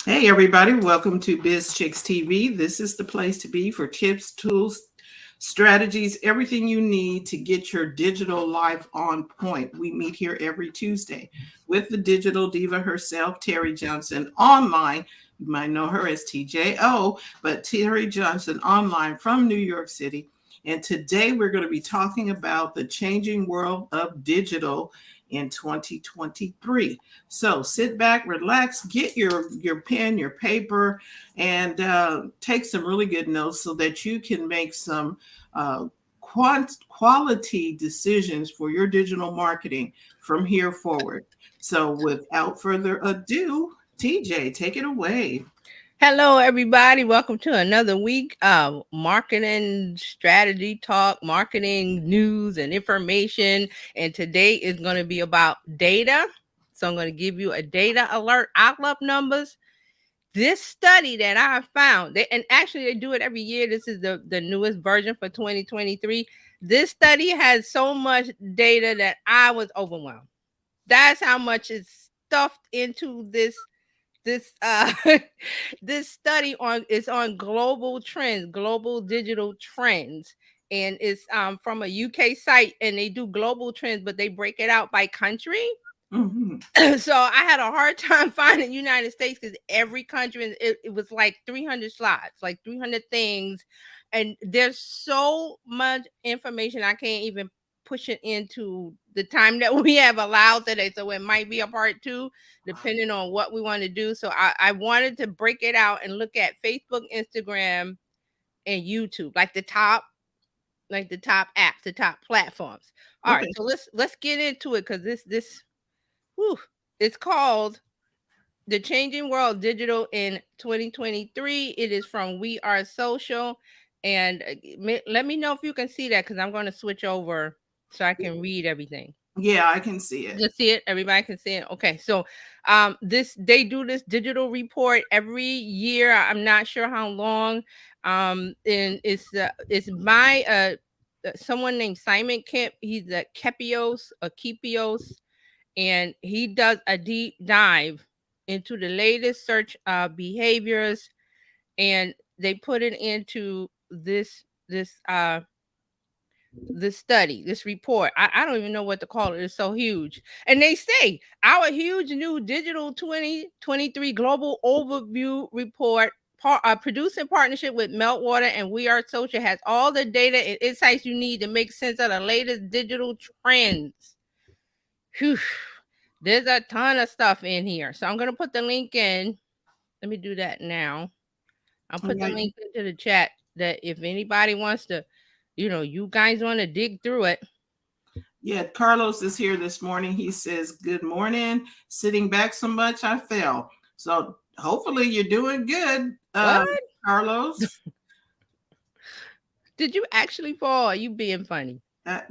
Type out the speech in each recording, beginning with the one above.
Hey, everybody, welcome to Bizchicks TV. This is the place to be for tips, tools, strategies, everything you need to get your digital life on point. We meet here every Tuesday with the digital diva herself, Terry Johnson, online. You might know her as TJO, but Terry Johnson online from New York City. And today we're going to be talking about the changing world of digital in 2023. So sit back, relax, get your pen, your paper, and take some really good notes so that you can make some quality decisions for your digital marketing from here forward. So without further ado, TJ, take it away. Hello, everybody. Welcome to another week of marketing strategy talk, marketing news and information. And today is going to be about data. So I'm going to give you a data alert, outlook numbers. This study that I found, and actually they do it every year. This is the newest version for 2023. This study has so much data that I was overwhelmed. That's how much is stuffed into this this study on global trends, global digital trends, and it's from a UK site, and they do global trends, but they break it out by country. Mhm. So I had a hard time finding United States because every country, and it was like 300 slides, like 300 things, and there's so much information I can't even push it into the time that we have allowed today. So it might be a part two, depending on what we want to do. So I wanted to break it out and look at Facebook, Instagram, and YouTube, like the top apps, the top platforms. All right, Okay. so let's get into it because this whew, it's called The Changing World Digital in 2023. It is from We Are Social. And let me know if you can see that because I'm going to switch over so I can read everything. Yeah, I can see it. Just see it. Everybody can see it. Okay, so this they do this digital report every year. I'm not sure how long. And it's by someone named Simon Kemp. He's a Kepios, and he does a deep dive into the latest search behaviors, and they put it into this study, this report. I don't even know what to call it. It's so huge. And they say our huge new digital 2023 global overview report, produced in partnership with Meltwater and We Are Social, has all the data and insights you need to make sense of the latest digital trends. Whew. There's a ton of stuff in here. So I'm going to put the link in. Let me do that now. I'll All put the right. link into the chat that if anybody wants to, you guys want to dig through it. Yeah, Carlos is here this morning. He says, "Good morning. Sitting back so much I fell." So hopefully you're doing good, What? Carlos. Did you actually fall? Are you being funny? Uh,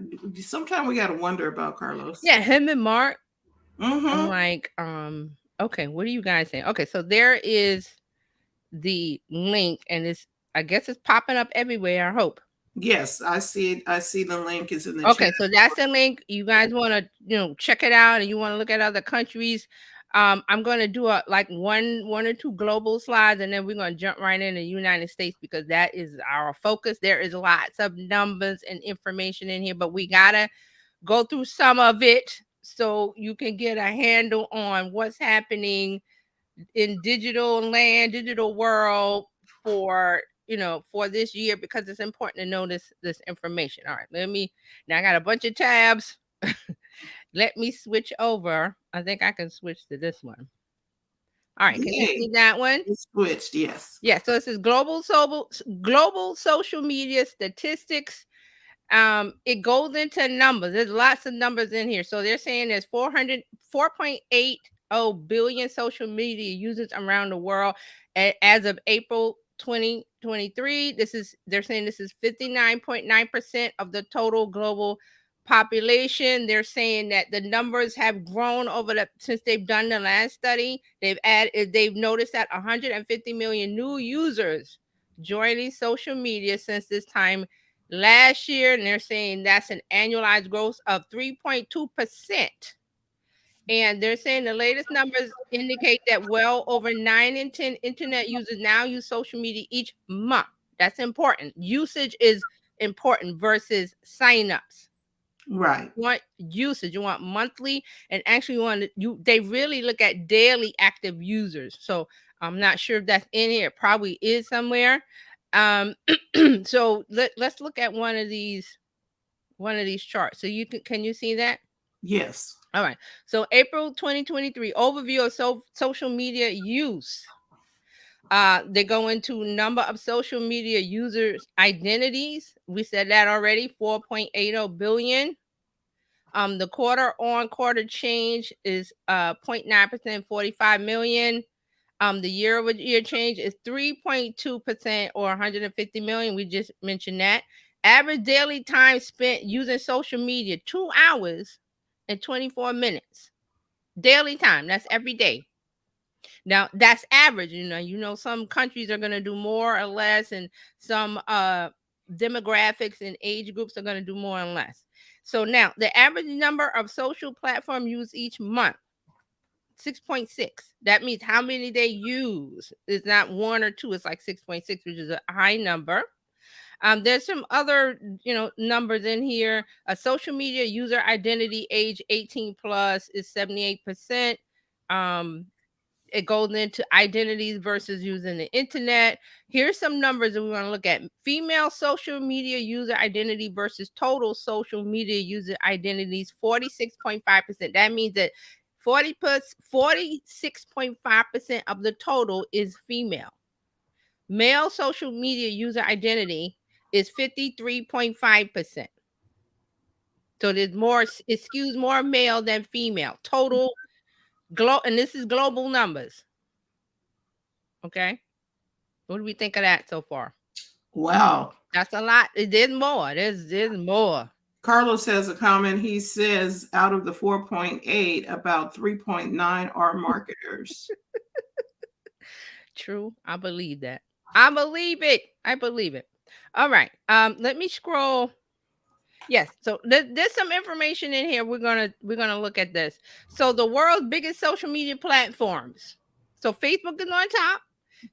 Sometimes we got to wonder about Carlos. Yeah, him and Mark. I'm Mm-hmm. like, okay, what are you guys saying? Okay, so there is the link, and I guess it's popping up everywhere, I hope. Yes, I see it. I see the link is in the chat. Okay, so that's the link. You guys want to, check it out, and you want to look at other countries. I'm going to do a like one or two global slides, and then we're going to jump right into the United States because that is our focus. There is lots of numbers and information in here, but we gotta go through some of it so you can get a handle on what's happening in digital land, digital world for for this year because it's important to know this information. All right, now I got a bunch of tabs. Let me switch over. I think I can switch to this one. All right, can you Yay. see that one? It switched. Yes. Yeah, so this is global social media statistics. It goes into numbers. There's lots of numbers in here. So they're saying there's 4.80 billion social media users around the world as of April 2023. They're saying this is 59.9% of the total global population. They're saying that the numbers have grown since they've done the last study. They've noticed that 150 million new users joining social media since this time last year, and they're saying that's an annualized growth of 3.2%. And they're saying the latest numbers indicate that well over 9 in 10 internet users now use social media each month. That's important. Usage is important versus signups. Right. You want usage, you want monthly, and actually you want they really look at daily active users. So I'm not sure if that's in here. It probably is somewhere. Um, so let's look at one of these charts. So can you see that? Yes. All right. So April 2023 overview of social media use. They go into number of social media users identities. We said that already, 4.80 billion. The quarter on quarter change is 0.9%, 45 million. The year over year change is 3.2% or 150 million. We just mentioned that. Average daily time spent using social media, 2 hours and 24 minutes. Daily time, that's every day. Now that's average. Some countries are going to do more or less, and some demographics and age groups are going to do more and less. So now the average number of social platform used each month, 6.6. That means how many they use. It's not one or two, it's like 6.6, which is a high number. There's some other, numbers in here. A social media user identity age 18 plus is 78%. It goes into identities versus using the internet. Here's some numbers that we want to look at. Female social media user identity versus total social media user identities, 46.5%. That means that 46.5% of the total is female. Male social media user identity is 53.5%. So there's more, it skews more male than female. Total, and this is global numbers. Okay. What do we think of that so far? Wow. That's a lot. There's more. There's more. Carlos has a comment. He says out of the 4.8, about 3.9 are marketers. True. I believe that. I believe it. I believe it. All right. Let me scroll. Yes. So there's some information in here. We're gonna look at this. So the world's biggest social media platforms. So Facebook is on top.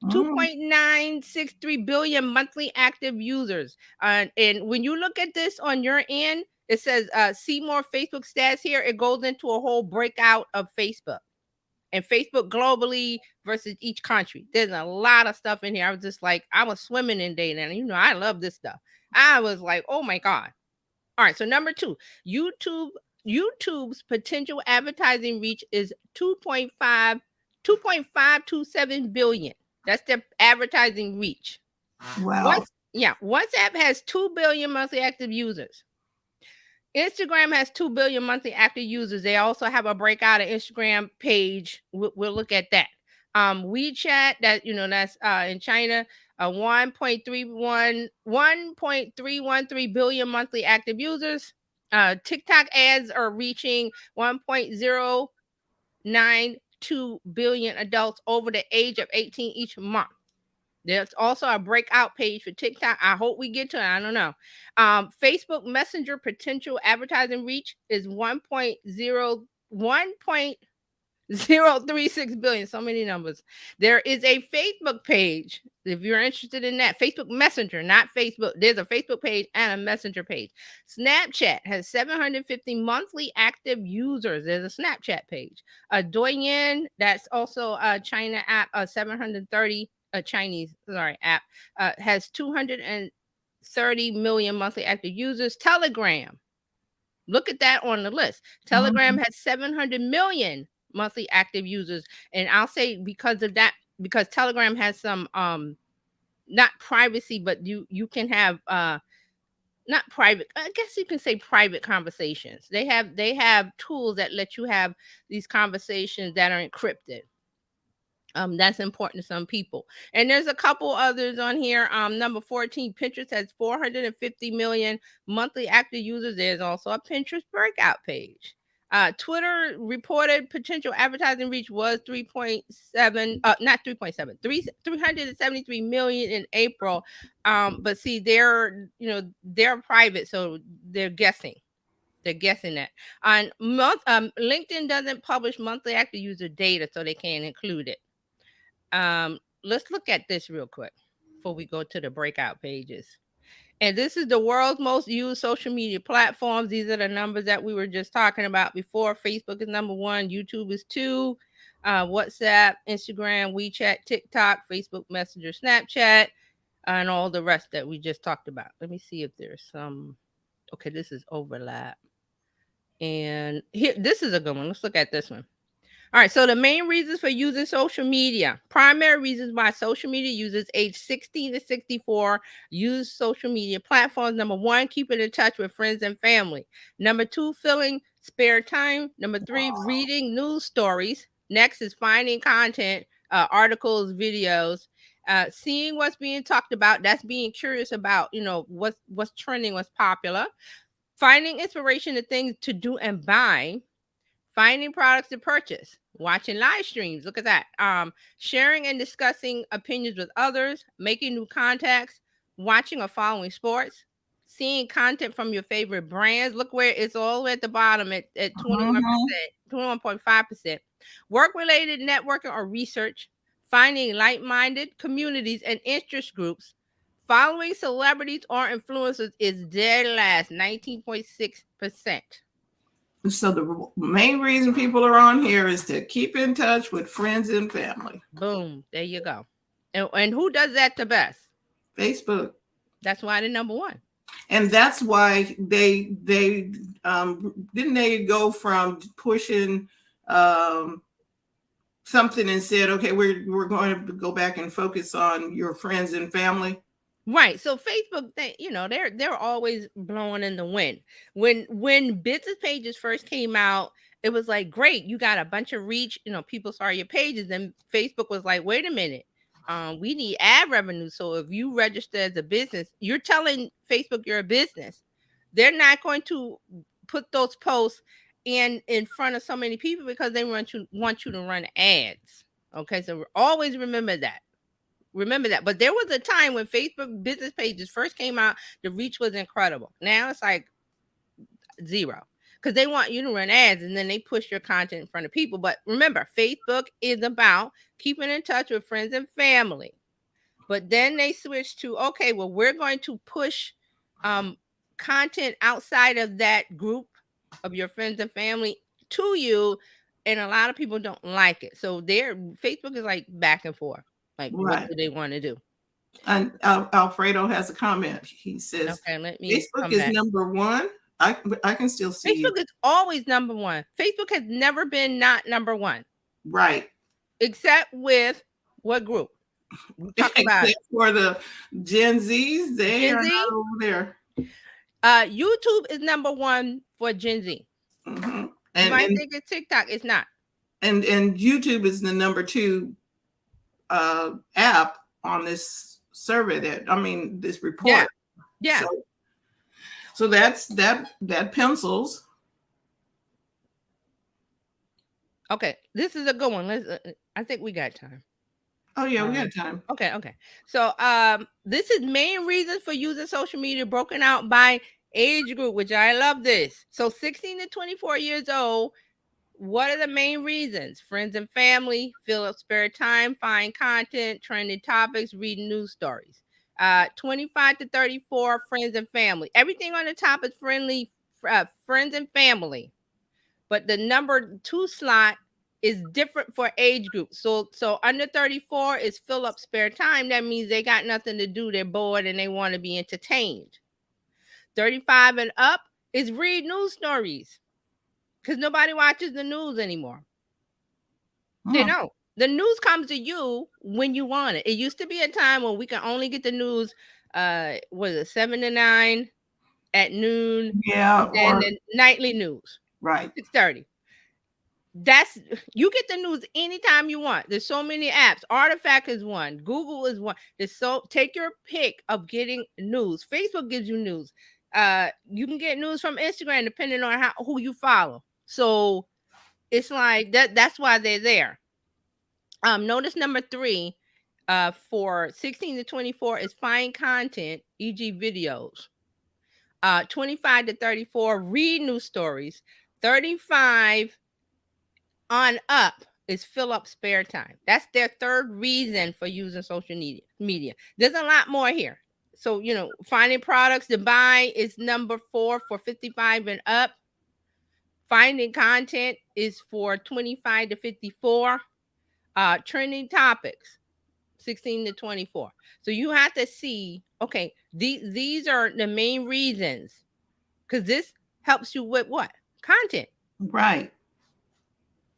2.963 billion monthly active users. And when you look at this on your end, it says see more Facebook stats here. It goes into a whole breakout of Facebook and Facebook globally versus each country. There's a lot of stuff in here. I was just like, I was swimming in data, and I love this stuff. I was like, oh my God. All right. So number 2, YouTube's potential advertising reach is 2.527 billion. That's their advertising reach. Wow. WhatsApp has 2 billion monthly active users. Instagram has 2 billion monthly active users. They also have a breakout of Instagram page. We'll look at that. WeChat, that's in China, 1.313 billion monthly active users. TikTok ads are reaching 1.092 billion adults over the age of 18 each month. There's also a breakout page for TikTok. I hope we get to it. I don't know. Facebook Messenger potential advertising reach is 1.036 billion. So many numbers. There is a Facebook page if you're interested in that. Facebook Messenger, not Facebook. There's a Facebook page and a Messenger page. Snapchat has 750 monthly active users. There's a Snapchat page. Douyin, that's also a China app, 730 Chinese app, has 230 million monthly active users. Telegram, look at that on the list. Telegram has 700 million monthly active users, and I'll say because of that, because Telegram has some not privacy, but you can have not private, I guess you can say private conversations. They have tools that let you have these conversations that are encrypted. That's important to some people. And there's a couple others on here. Number 14, Pinterest has 450 million monthly active users. There's also a Pinterest breakout page. Twitter reported potential advertising reach was 3.7, not 3.7, 373 million in April. But see, they're private, so they're guessing. They're guessing that. On month, LinkedIn doesn't publish monthly active user data, so they can't include it. Let's look at this real quick before we go to the breakout pages. And this is the world's most used social media platforms. These are the numbers that we were just talking about before. Facebook is number one, YouTube is two, WhatsApp, Instagram, WeChat, TikTok, Facebook Messenger, Snapchat, and all the rest that we just talked about. Let me see if there's some. Okay, this is overlap. And here, this is a good one. Let's look at this one. All right, so the main reasons for using social media, primary reasons why social media users age 16 to 64 use social media platforms. Number one, keeping in touch with friends and family. Number two, filling spare time. Number three, reading news stories. Next is finding content, articles, videos, seeing what's being talked about. That's being curious about, what's trending, what's popular. Finding inspiration to things to do and buy, finding products to purchase, watching live streams. Look at that. Sharing and discussing opinions with others, making new contacts, watching or following sports, seeing content from your favorite brands. Look where it's all at the bottom at 21%, 21.5%. Work related networking or research, finding like minded communities and interest groups. Following celebrities or influencers is dead last, 19.6%. So the main reason people are on here is to keep in touch with friends and family. Boom. There you go. And who does that the best? Facebook. That's why they're number one. And that's why they didn't they go from pushing something and said, okay, we're going to go back and focus on your friends and family. Right. So Facebook, they're always blowing in the wind. When business pages first came out, it was like, great, you got a bunch of reach, people saw your pages. Then Facebook was like, wait a minute, we need ad revenue. So if you register as a business, you're telling Facebook you're a business. They're not going to put those posts in front of so many people because they want you to run ads. Okay, so always remember that. But there was a time when Facebook business pages first came out, the reach was incredible. Now it's like zero because they want you to run ads and then they push your content in front of people. But remember, Facebook is about keeping in touch with friends and family. But then they switched to, okay, well, we're going to push content outside of that group of your friends and family to you, and a lot of people don't like it. So Facebook is like back and forth. Like, Right. what do they want to do? And Alfredo has a comment. He says, okay, let me Facebook is number one. I can still see Facebook is always number one. Facebook has never been not number one. Right. Except with what group? We talk about for the Gen Zs, they are not over there. YouTube is number one for Gen Z. Mm-hmm. And I think it's TikTok. It's not. And YouTube is the number two app on this survey this report. Yeah. So that's that pencils. Okay, this is a good one. I think we got time. Oh yeah, we got time. Okay. So this is main reasons for using social media broken out by age group, which I love this. So 16 to 24 years old. What are the main reasons? Friends and family, fill up spare time, find content, trending topics, read news stories. 25 to 34, friends and family. Everything on the top is friends and family. But the number 2 slot is different for age groups. So under 34 is fill up spare time. That means they got nothing to do. They're bored and they want to be entertained. 35 and up is read news stories. Because nobody watches the news anymore. They don't. The news comes to you when you want it. It used to be a time when we can only get the news, was it 7 to 9 at noon? Yeah. And then nightly news. Right. 6:30. You get the news anytime you want. There's so many apps. Artifact is one. Google is one. Take your pick of getting news. Facebook gives you news. You can get news from Instagram depending on who you follow. So it's like that's why they're there. Notice number 3 for 16 to 24 is find content, e.g. videos. 25 to 34, read news stories. 35 on up is fill up spare time. That's their third reason for using social media. There's a lot more here. So, finding products to buy is number 4 for 55 and up. Finding content is for 25 to 54. Trending topics, 16 to 24. So you have to see, okay, these are the main reasons, because this helps you with what? Content. Right.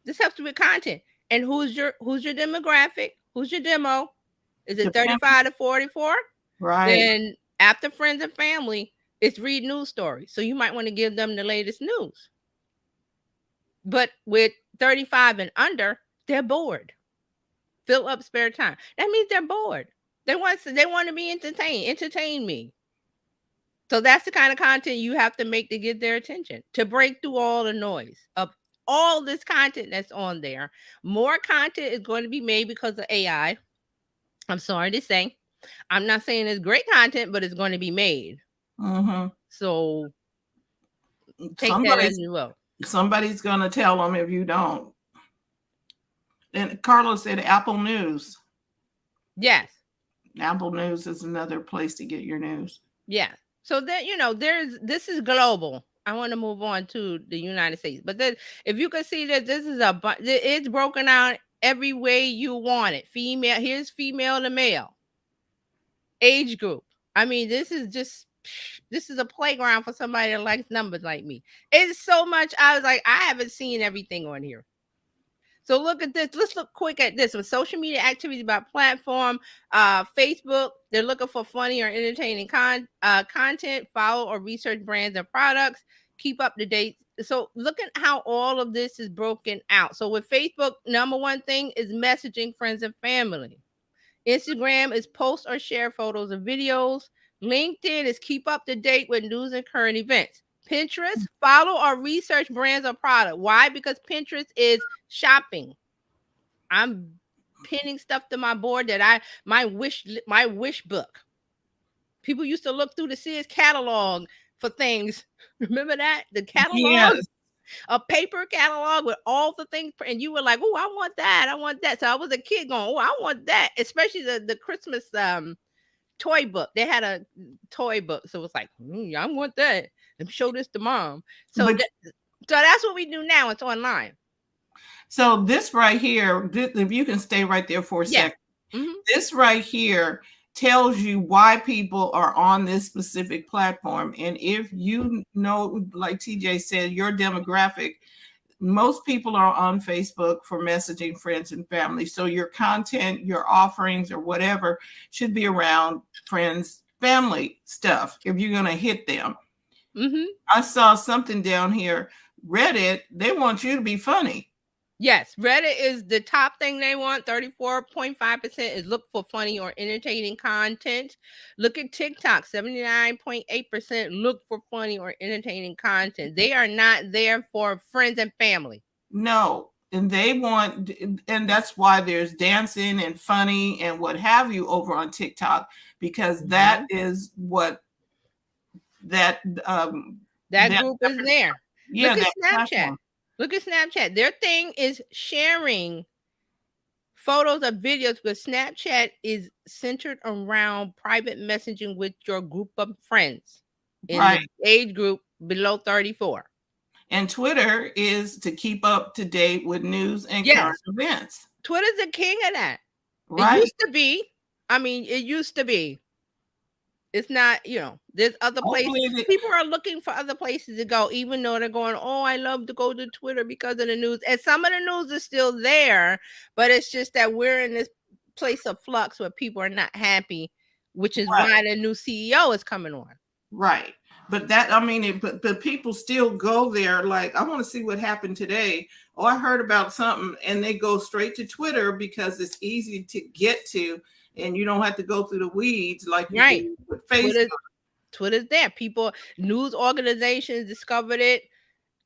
This helps you with content. And who's your demographic? Who's your demo? Is it 35 to 44? Right. Then after friends and family, it's read news stories. So you might want to give them the latest news. But with 35 and under, they're bored. Fill up spare time. That means they're bored. They want to be entertained. Entertain me. So that's the kind of content you have to make to get their attention, to break through all the noise of all this content that's on there. More content is going to be made because of AI. I'm sorry to say. I'm not saying it's great content, but it's going to be made. Mm-hmm. So take that as you will. Somebody's going to tell them if you don't. And Carlos said Apple News. Yes. Apple News is another place to get your news. Yeah. So that, this is global. I want to move on to the United States. But then if you can see that this is it's broken out every way you want it. Here's female to male. Age group. I mean, this is a playground for somebody that likes numbers like me. It's so much. I was like, I haven't seen everything on here. So look at this. Let's look quick at this. With social media activities by platform, Facebook, they're looking for funny or entertaining content. Follow or research brands and products. Keep up to date. So look at how all of this is broken out. So with Facebook, number one thing is messaging friends and family. Instagram is post or share photos and videos. LinkedIn is keep up to date with news and current events. Pinterest, follow or research brands or product. Why? Because Pinterest is shopping. I'm pinning stuff to my board that my wish book. People used to look through the Sears catalog for things. Remember that? The catalog? Yes. A paper catalog with all the things, and you were like, oh, I want that. I want that. So I was a kid going, oh, I want that. Especially the Christmas toy book. They had a toy book. So it was like, I want that. Let me show this to mom. So that's what we do now. It's online. So this right here, if you can stay right there for a second, this right here tells you why people are on this specific platform. And if you know, like TJ said, your demographic, most people are on Facebook for messaging friends and family. So your content, your offerings or whatever should be around friends, family stuff if you're going to hit them. I saw something down here. Reddit, they want you to be funny. Yes, Reddit is the top thing they want. 34.5% is look for funny or entertaining content. Look at TikTok, 79.8% look for funny or entertaining content. They are not there for friends and family. No, and they want, and that's why there's dancing and funny and what have you over on TikTok, because that is what that group is there. Yeah, look at Snapchat. Platform. Look at Snapchat. Their thing is sharing photos or videos, but Snapchat is centered around private messaging with your group of friends in the age group below 34. And Twitter is to keep up to date with news and current events. Twitter's the king of that. Right. It used to be. I mean, it used to be. It's not, there's other places. People are looking for other places to go, even though they're going, oh, I love to go to Twitter because of the news. And some of the news is still there, but it's just that we're in this place of flux where people are not happy, which is why the new CEO is coming on. Right. But but people still go there like, I want to see what happened today. Oh, I heard about something. And they go straight to Twitter because it's easy to get to. And you don't have to go through the weeds like you do with Facebook. Twitter's there. People, news organizations discovered it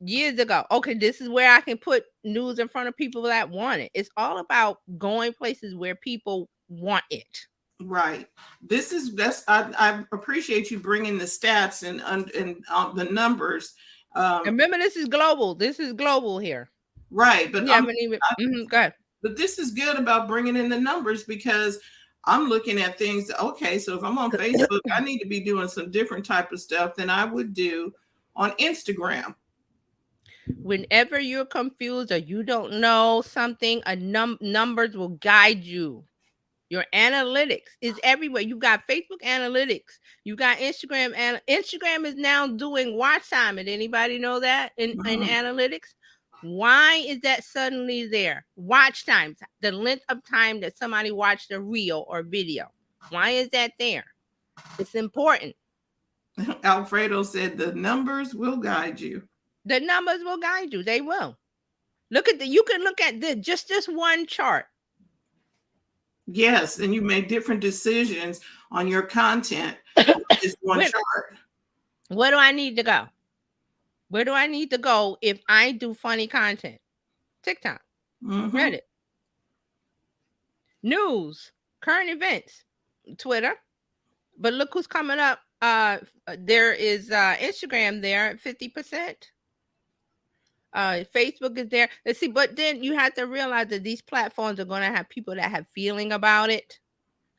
years ago. Okay, this is where I can put news in front of people that want it. It's all about going places where people want it. Right. I appreciate you bringing the stats and the numbers. Remember, this is global. This is global here. Right, but We haven't even. Go ahead. but this is good about bringing in the numbers because I'm looking at things. Okay, so if I'm on Facebook, I need to be doing some different type of stuff than I would do on Instagram. Whenever you're confused or you don't know something, numbers will guide you. Your analytics is everywhere. You got Facebook analytics. You got Instagram, and Instagram is now doing watch time. Did anybody know that in analytics? Why is that suddenly there? Watch times, the length of time that somebody watched a reel or video. Why is that there? It's important. Alfredo said the numbers will guide you. The numbers will guide you. They will. You can look at just this one chart. Yes, and you make different decisions on your content with this one chart. Where do I need to go? Where do I need to go if I do funny content? TikTok, Reddit, news, current events, Twitter. But look who's coming up. There is Instagram there at 50%. Facebook is there. Let's see, but then you have to realize that these platforms are going to have people that have feeling about it.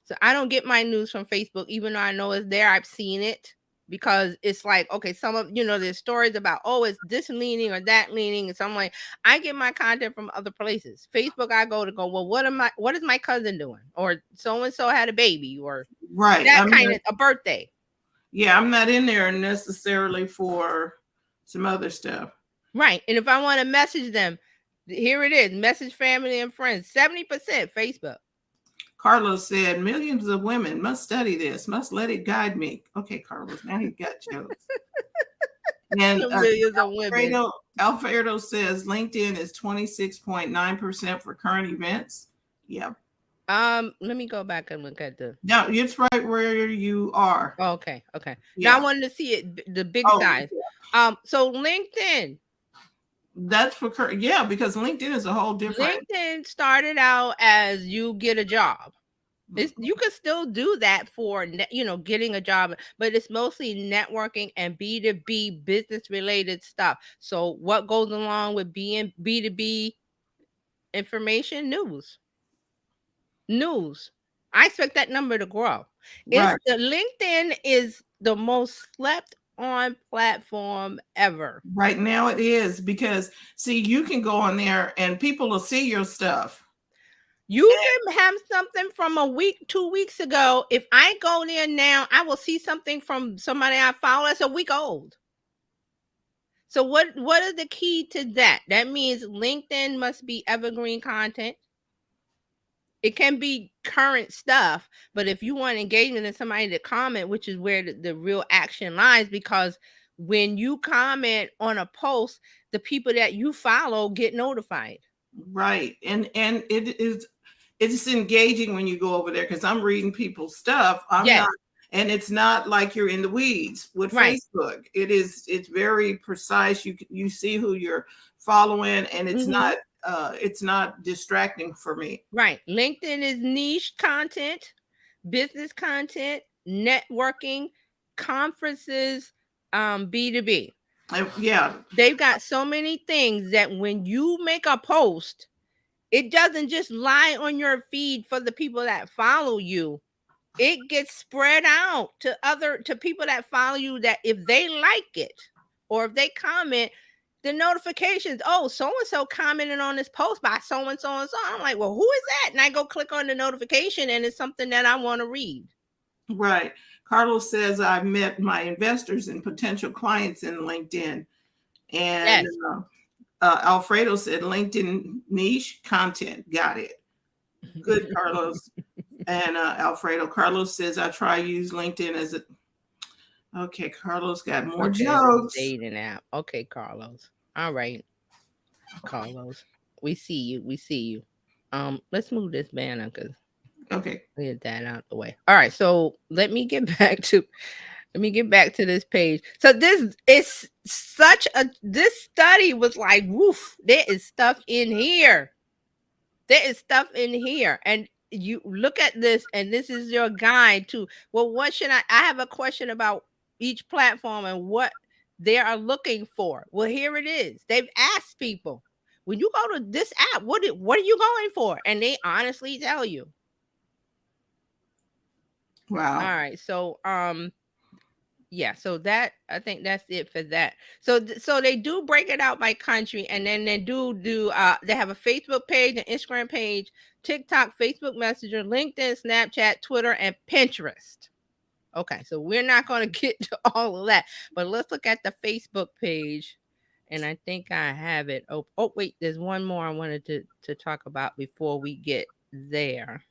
So I don't get my news from Facebook, even though I know it's there. I've seen it because it's like, okay, some of, there's stories about, oh, it's this leaning or that leaning. And so I'm like, I get my content from other places. Facebook, I go, well, what is my cousin doing? Or so-and-so had a baby, or that kind of a birthday. Yeah, I'm not in there necessarily for some other stuff. Right. And if I want to message them, here it is, message family and friends, 70% Facebook. Carlos said, millions of women must study this, must let it guide me. Okay, Carlos, now he got jokes. And millions of women. Alfredo says LinkedIn is 26.9% for current events. Yeah. Let me go back and look at the. No, it's right where you are. Oh, okay. Yeah. Now I wanted to see it, the big size. Yeah. So LinkedIn. That's for current. Yeah, because LinkedIn is a whole different. LinkedIn started out as you get a job. You can still do that for getting a job, but it's mostly networking and B2B business related stuff. So what goes along with being B2B information? News. I expect that number to grow. Right. The LinkedIn is the most slept on platform ever. Right now it is, because see, you can go on there and people will see your stuff. You can have something from a week, 2 weeks ago. If I go there now, I will see something from somebody I follow that's a week old. So what is the key to that? That means LinkedIn must be evergreen content. It can be current stuff, but if you want engagement and somebody to comment, which is where the real action lies, because when you comment on a post, the people that you follow get notified. Right. And it's engaging when you go over there, because I'm reading people's stuff. Not, and it's not like you're in the weeds with Facebook. It's very precise. You see who you're following, and it's not distracting for me. Right. LinkedIn is niche content, business content, networking, conferences, B2B. Yeah. They've got so many things that when you make a post, it doesn't just lie on your feed for the people that follow you. It gets spread out to people that follow you, that if they like it or if they comment, the notifications, oh, so-and-so commented on this post by so-and-so and so. I'm like, well, who is that? And I go click on the notification and it's something that I want to read. Right. Carlos says, I've met my investors and potential clients in LinkedIn. And Alfredo said, LinkedIn niche content. Got it. Good, Carlos. And Alfredo. Carlos says, I try to use LinkedIn as a. Okay, Carlos got more jokes. Dating app. Okay, Carlos. All right, Carlos. We see you. Let's move this banner because get that out the way. All right, so let me get back to this page. So this study was like, woof, there is stuff in here. And you look at this, and this is your guide to, well, what should I have a question about each platform and what they are looking for. Well, here it is. They've asked people, when you go to this app, what are you going for? And they honestly tell you. Wow. All right. So yeah, so that, I think that's it for that. So they do break it out by country, and then they do they have a Facebook page, an Instagram page, TikTok, Facebook Messenger, LinkedIn, Snapchat, Twitter, and Pinterest. Okay, so we're not going to get to all of that, but let's look at the Facebook page. And I think I have it. Oh wait, there's one more I wanted to talk about before we get there.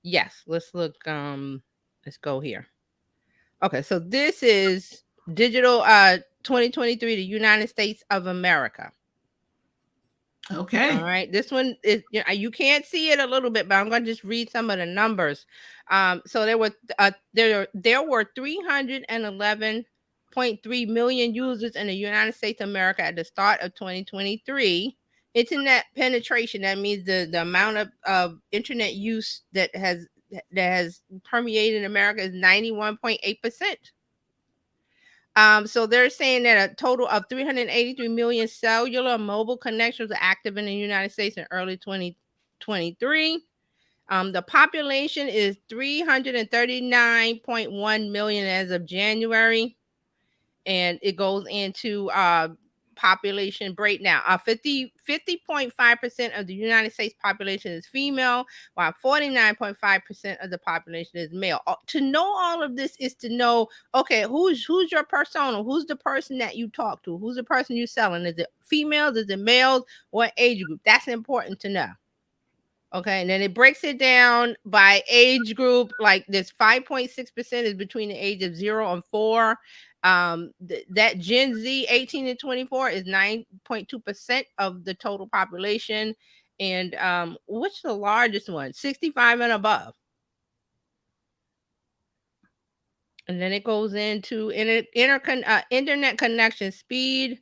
Yes, let's look. Let's go here. Okay, so this is digital 2023, the United States of America. Okay. All right, this one is, you can't see it a little bit, but I'm going to just read some of the numbers. So there were 311.3 million users in the United States of America at the start of 2023. Internet penetration, that means the amount of internet use that has permeated America, is 91.8%. So they're saying that a total of 383 million cellular mobile connections are active in the United States in early 2023. The population is 339.1 million as of January, and it goes into population breakdown. 50.5% of the United States population is female, while 49.5% of the population is male. To know all of this is to know, okay, who's your persona? Who's the person that you talk to? Who's the person you're selling? Is it females? Is it males? What age group? That's important to know. Okay, and then it breaks it down by age group. Like this 5.6% is between the age of 0 and 4. That Gen Z 18 to 24 is 9.2% of the total population. And which the largest one? 65 and above. And then it goes into internet connection speed.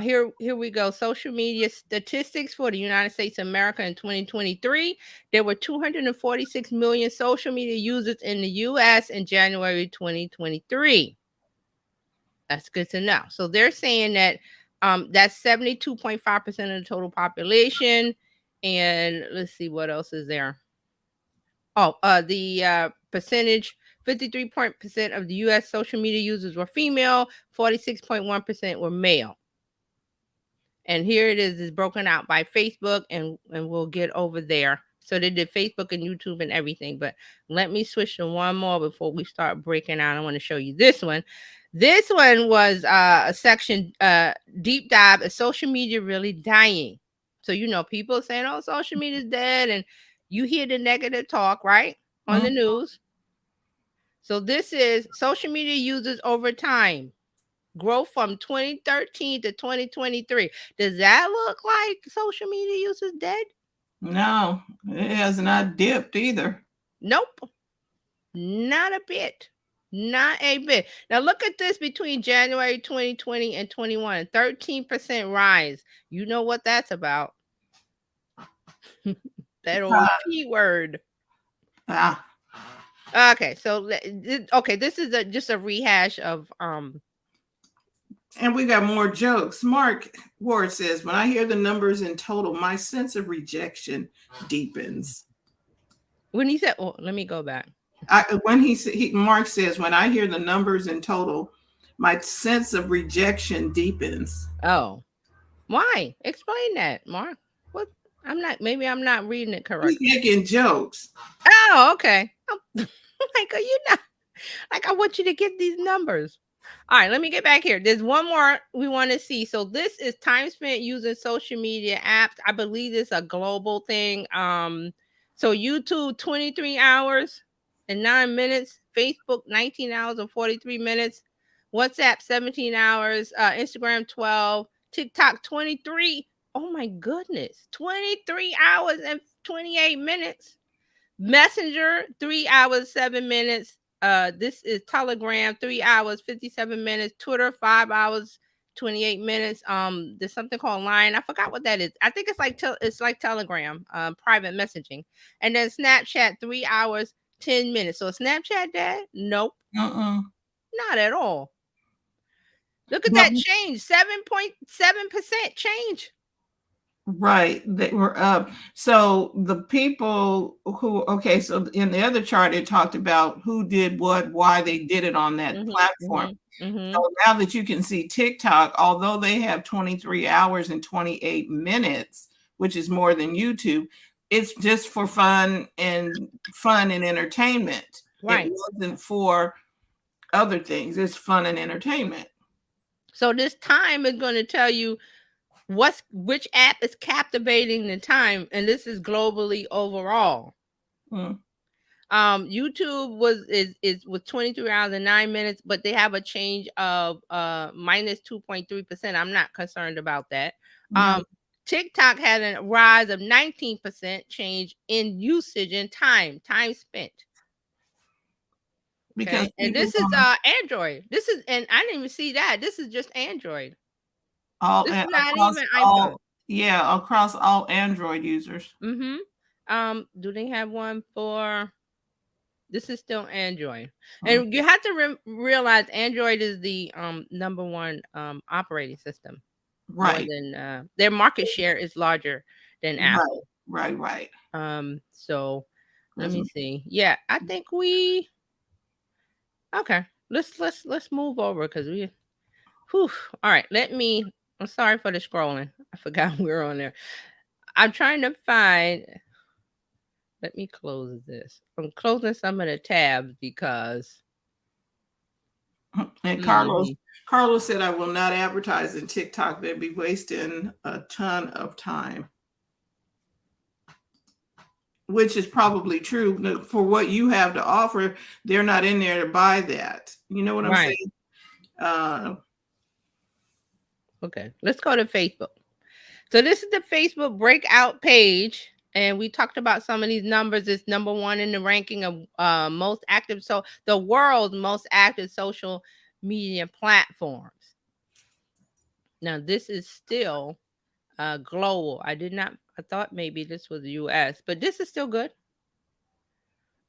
Here we go. Social media statistics for the United States of America in 2023. There were 246 million social media users in the U.S. in January 2023. That's good to know. So they're saying that that's 72.5% of the total population. And let's see what else is there. Oh, the percentage, 53% of the U.S. social media users were female, 46.1% were male. And here it is broken out by Facebook, and we'll get over there. So they did Facebook and YouTube and everything. But let me switch to one more before we start breaking out. I want to show you this one. This one was a section, deep dive, is social media really dying? So, people saying, oh, social media is dead, and you hear the negative talk, right, on the news. So this is social media users over time. Growth from 2013 to 2023. Does that look like social media use is dead? No, it has not dipped either. Nope. Not a bit. Not a bit. Now look at this between January 2020 and 21. 13% rise. You know what that's about. That old P word. Okay, so this is just a rehash of And we got more jokes. Mark Ward says, when I hear the numbers in total, my sense of rejection deepens. When he said, oh, let me go back. Mark says, when I hear the numbers in total, my sense of rejection deepens. Oh, why? Explain that, Mark. What? Maybe I'm not reading it correctly. He's making jokes. Oh, okay. Like, are you not? Like, I want you to get these numbers. All right, let me get back here. There's one more we want to see. So this is time spent using social media apps. I believe it's a global thing. So YouTube 23 hours and 9 minutes, Facebook 19 hours and 43 minutes, WhatsApp 17 hours, Instagram 12, TikTok 23. Oh my goodness, 23 hours and 28 minutes. Messenger 3 hours 7 minutes. This is Telegram 3 hours 57 minutes. Twitter 5 hours 28 minutes. There's something called Line. I forgot what that is. I think it's like Telegram, private messaging. And then Snapchat, 3 hours, 10 minutes. So Snapchat that? Nope, not at all. Look at But that change, 7.7% change. right, they were up. So the people who, okay, so in the other chart, it talked about who did what, why they did it on that platform. So now that you can see TikTok, although they have 23 hours and 28 minutes, which is more than YouTube, it's just for fun and entertainment. Right. It wasn't for other things. It's fun and entertainment. So this time is going to tell you which app is captivating the time, and this is globally overall. YouTube was 23 hours and 9 minutes, but they have a change of minus 2.3%. I'm not concerned about that. TikTok had a rise of 19% change in usage and time spent. Because and this is Android. This is, and I didn't even see that. This is just Android. This is not even iPhone. Yeah, across all Android users. Do they have one for? This is still Android, and you have to realize Android is the number one operating system. Right. More than their market share is larger than Apple. Right. So let me see. Yeah, I think we. Okay, let's move over because we. Whew. All right, I'm sorry for the scrolling. I forgot we were on there. I'm trying to find. Let me close this. I'm closing some of the tabs because. And Carlos said, I will not advertise in TikTok. They'd be wasting a ton of time. Which is probably true. For what you have to offer, they're not in there to buy that. You know what I'm saying? Okay, let's go to Facebook. So this is the Facebook breakout page. And we talked about some of these numbers. It's number one in the ranking of most active, so the world's most active social media platforms. Now this is still global. I thought maybe this was the US, but this is still good.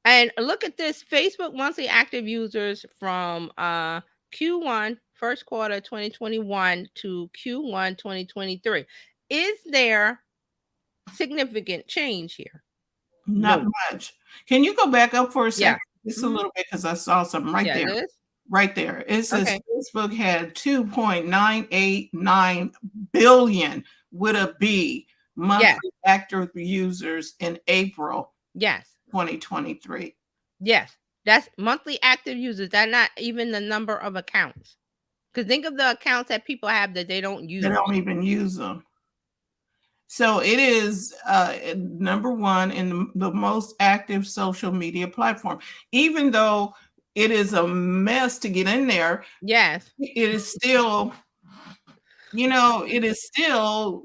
And look at this: Facebook monthly active users from Q1 first quarter 2021 to Q1 2023. Is there significant change here? Not much. Can you go back up for a second? Just a little bit, because I saw something right there. Right there. It says Facebook had 2.989 billion with a B monthly active users in April 2023. Yes, that's monthly active users. That's not even the number of accounts. Because think of the accounts that people have that they don't use. They don't even use them. So it is number one in the most active social media platform. Even though it is a mess to get in there, it is still, it is still,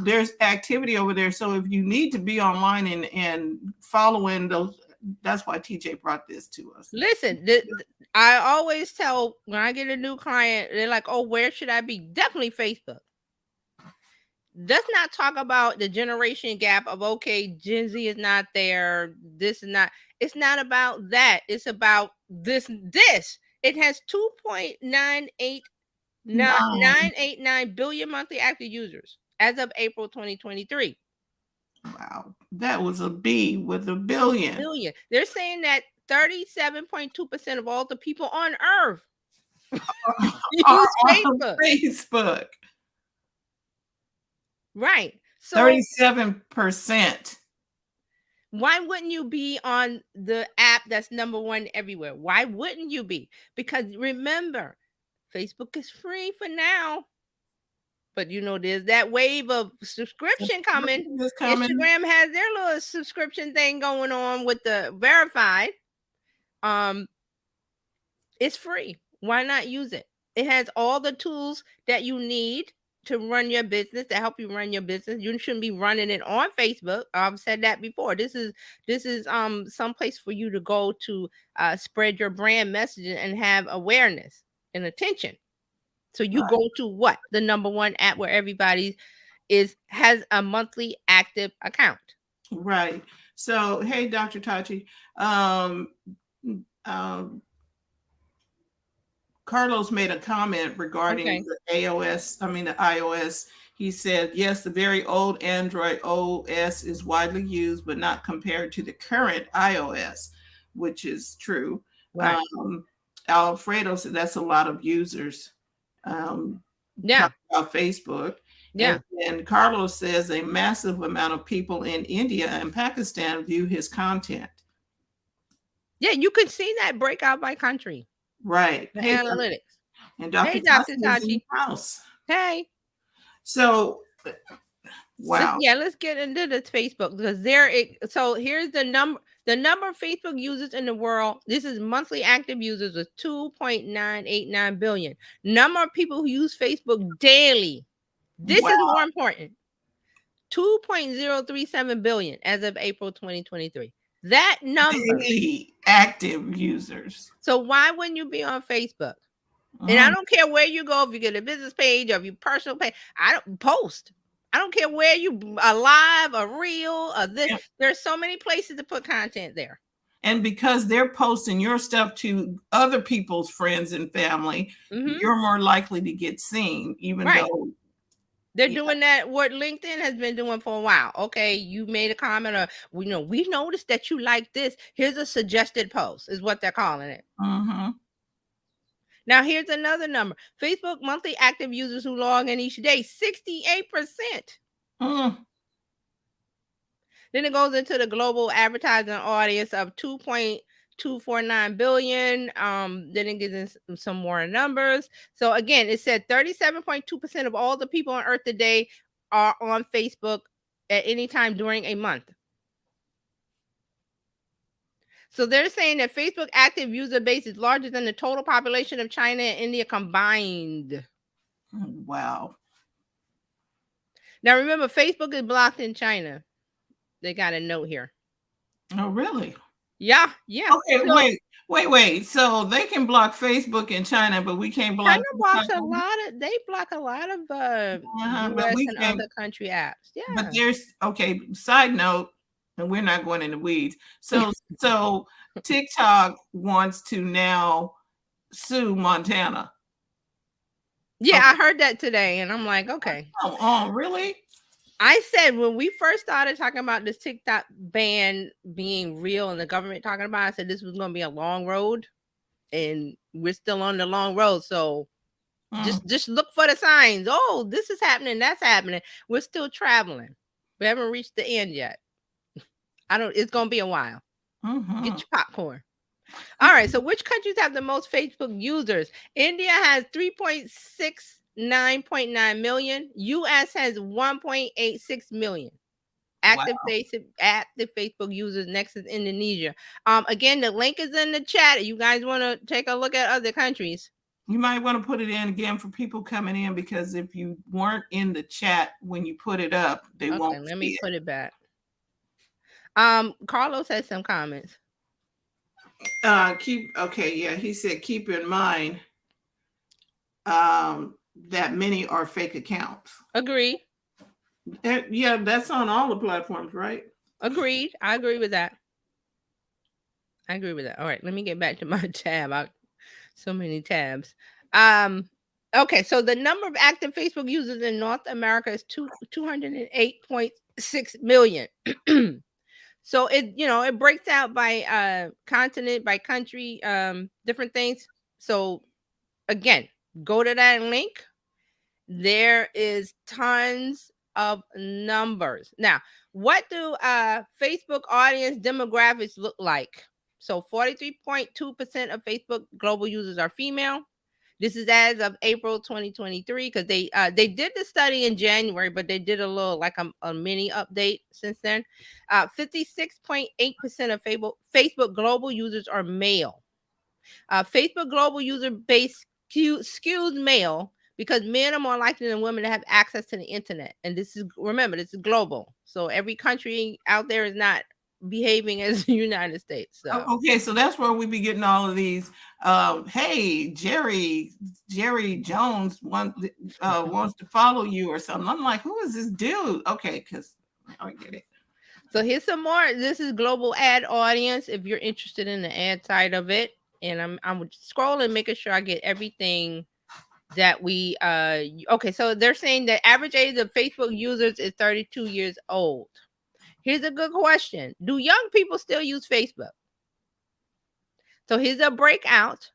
there's activity over there. So if you need to be online and following those, that's why TJ brought this to us. Listen, I always tell when I get a new client, they're like, oh, where should I be? Definitely Facebook. Let's not talk about the generation gap of, okay, Gen Z is not there. This is not. It's not about that. It's about this. It has 2.989 billion monthly active users as of April 2023. Wow, that was a B with a billion. They're saying that 37.2% of all the people on Earth use Facebook. Right. So 37%. Why wouldn't you be on the app that's number one everywhere? Why wouldn't you be? Because remember, Facebook is free for now. But there's that wave of subscription coming. Instagram has their little subscription thing going on with the verified. It's free. Why not use it? It has all the tools that you need to run your business, to help you run your business. You shouldn't be running it on Facebook. I've said that before. This is some place for you to go to spread your brand messaging and have awareness and attention. So you go to what? The number one app where everybody has a monthly active account. Right. So, hey, Dr. Tachi. Um, um, Carlos made a comment regarding Okay. the the iOS. He said, yes, the very old Android OS is widely used, but not compared to the current iOS, which is true. Right. Alfredo said that's a lot of users Yeah. talking about Facebook. Yeah. And Carlos says a massive amount of people in India and Pakistan view his content. Yeah. You can see that breakout by country, Right. the Hey, analytics. and Dr. Hey, Dr. Tachi is in Tachi. the house. Hey. So, wow. Let's get into this Facebook because so here's the number of Facebook users in the world. This is monthly active users was 2.989 billion. Number of people who use Facebook daily. This is Wow. more important. 2.037 billion as of April 2023. That number. Daily active users. So why wouldn't you be on Facebook? And I Mm. don't care where you go, if you get a business page or if you personal page, I don't post. I don't care where you a live, a reel, or this. And, There's so many places to put content there. and because they're posting your stuff to other people's friends and family, Mm-hmm. you're more likely to get seen, even Right. though They're doing that what LinkedIn has been doing for a while. Okay, you made a comment or we noticed that you like this. Here's a suggested post, is what they're calling it. mm-hmm. Now here's another number. Facebook monthly active users who log in each day, 68%. Then it goes into the global advertising audience of 2.249 billion. Then it gives in some more numbers. So again, it said 37.2% of all the people on Earth today are on Facebook at any time during a month. So they're saying that Facebook active user base is larger than the total population of China and India combined. Wow. Now remember, Facebook is blocked in China. They got a note here. Oh, really? Yeah. Okay, so, wait. So they can block Facebook in China, but we can't block. China blocks they block a lot of But US we and can't. other country apps. Yeah. But there's okay. Side note, and we're not going in the weeds. So TikTok wants to now sue Montana. Yeah, I heard that today, and I'm like, okay. Oh, really? I said when we first started talking about this TikTok ban being real and the government talking about it, I said this was going to be a long road, and we're still on the long road. So just look for the signs. Oh, this is happening. That's happening. We're still traveling. We haven't reached the end yet. It's going to be a while. Mm-hmm. Get your popcorn. All right. So which countries have the most Facebook users? India has 3.69.9 million. US has 1.86 million. Active Facebook users. Next is Indonesia. Again, the link is in the chat. You guys want to take a look at other countries? You might want to put it in again for people coming in, because if you weren't in the chat when you put it up, they won't. Let me put it back. Carlos has some comments. He said keep in mind that many are fake accounts. Agreed. Yeah, that's on all the platforms, right? Agreed. I agree with that. All right, let me get back to my tab. So many tabs. Okay, so the number of active Facebook users in North America is 208.6 million. So it breaks out by continent, by country, different things. So again, go to that link. There is tons of numbers. Now, what do Facebook audience demographics look like? So 43.2% of Facebook global users are female. This is as of April 2023, because they did the study in January, but they did a little like a mini update since then. 56.8% of Facebook global users are male. Facebook global user base skews male because men are more likely than women to have access to the internet. And this is global. So every country out there is not behaving as the United States. So Okay, so that's where we be getting all of these. Hey, Jerry Jones wants to follow you or something. I'm like, who is this dude? Okay, because I get it. So here's some more. This is global ad audience. If you're interested in the ad side of it, and I'm scrolling, making sure I get everything that we okay. So they're saying that average age of Facebook users is 32 years old. Here's a good question: do young people still use Facebook? So here's a breakout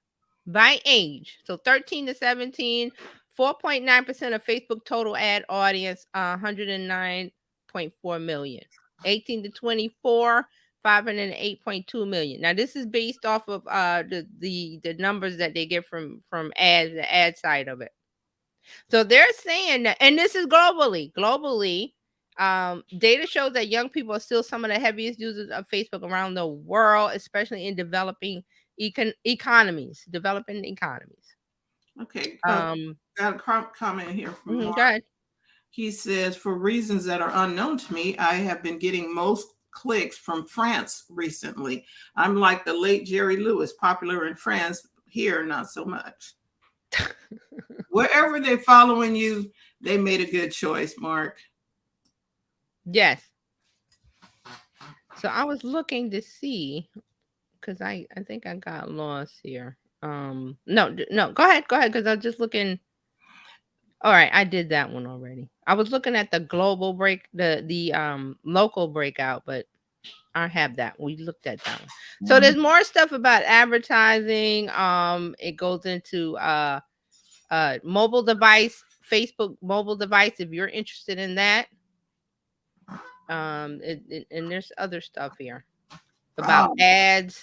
by age. So 13 to 17, 4.9% of Facebook total ad audience, 109.4 million. 18 to 24, 508.2 million. Now this is based off of the numbers that they get from ads, the ad side of it. So they're saying that, and this is globally. Globally, data shows that young people are still some of the heaviest users of Facebook around the world, especially in developing economies, developing economies. Okay, Um, got a comment here from Mark. go ahead. He says, for reasons that are unknown to me, I have been getting most clicks from France recently. I'm like the late Jerry Lewis, popular in France, here not so much. Wherever they're following you, they made a good choice, Mark. Yes. So I was looking to see because I think I got lost here. No, go ahead, because I was just looking. All right, I did that one already. I was looking at the global the local breakout, but I have that. We looked at that one. So there's more stuff about advertising. It goes into mobile device, Facebook mobile device, if you're interested in that. And there's other stuff here about ads.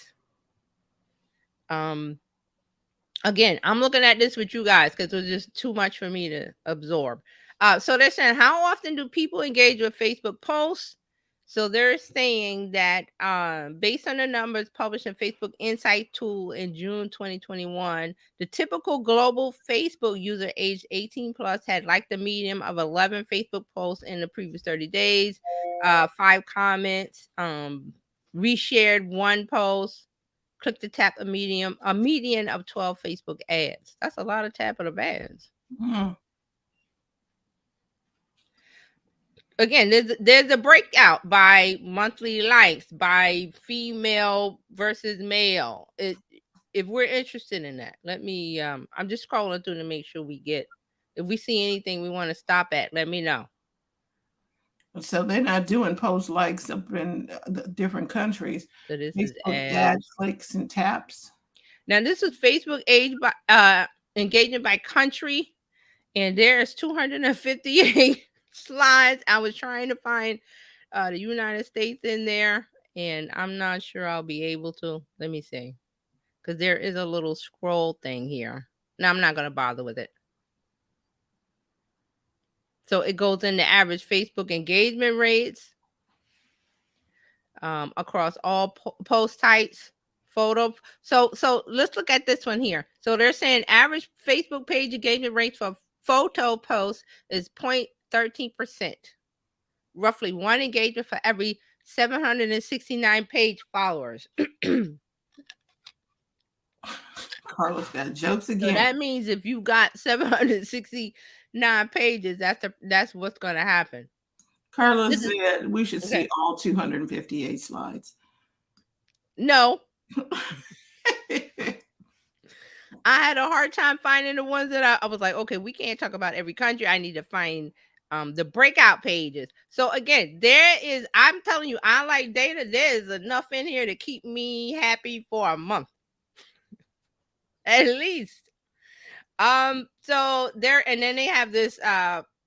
Again, I'm looking at this with you guys because it was just too much for me to absorb. So they're saying, how often do people engage with Facebook posts? So they're saying that based on the numbers published in Facebook Insight Tool in June 2021, the typical global Facebook user aged 18 plus had liked the medium of 11 Facebook posts in the previous 30 days, 5 comments, reshared 1 post, click to tap a median of 12 Facebook ads. That's a lot of tapping of ads. Mm. Again, there's a breakout by monthly likes, by female versus male. If we're interested in that, let me I'm just scrolling through to make sure we get, if we see anything we want to stop at, let me know. So they're not doing post likes up in different countries. So this Facebook is ads, clicks, and taps. Now this is Facebook age by engagement by country, and there's 258 slides. I was trying to find the United States in there, and I'm not sure I'll be able to. Let me see, because there is a little scroll thing here. Now I'm not going to bother with it. So it goes into average Facebook engagement rates across all post types. Photo. So let's look at this one here. So they're saying average Facebook page engagement rates for photo posts is 0.13%. Roughly 1 engagement for every 769 page followers. Carlos got jokes again. So that means if you got 769 pages, that's what's going to happen. Carlos said we should see all 258 slides. No. I had a hard time finding the ones that I was like, okay, we can't talk about every country. I need to find the breakout pages. So again, I'm telling you, I like data. There's enough in here to keep me happy for a month. At least. So there, and then they have this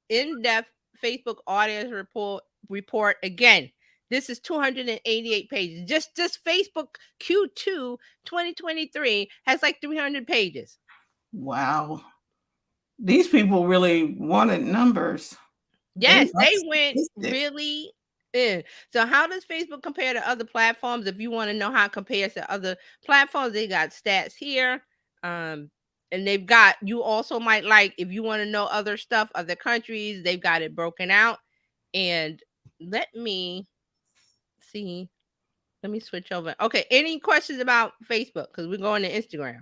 in-depth Facebook audience report again. This is 288 pages. Just Facebook Q2 2023 has like 300 pages. Wow. These people really wanted numbers. Yes, they went really in. So how does Facebook compare to other platforms? If you want to know how it compares to other platforms, they got stats here. And they've got, you also might like, if you want to know other stuff, other countries, they've got it broken out. And let me see. Let me switch over. Okay, any questions about Facebook? Because we're going to Instagram.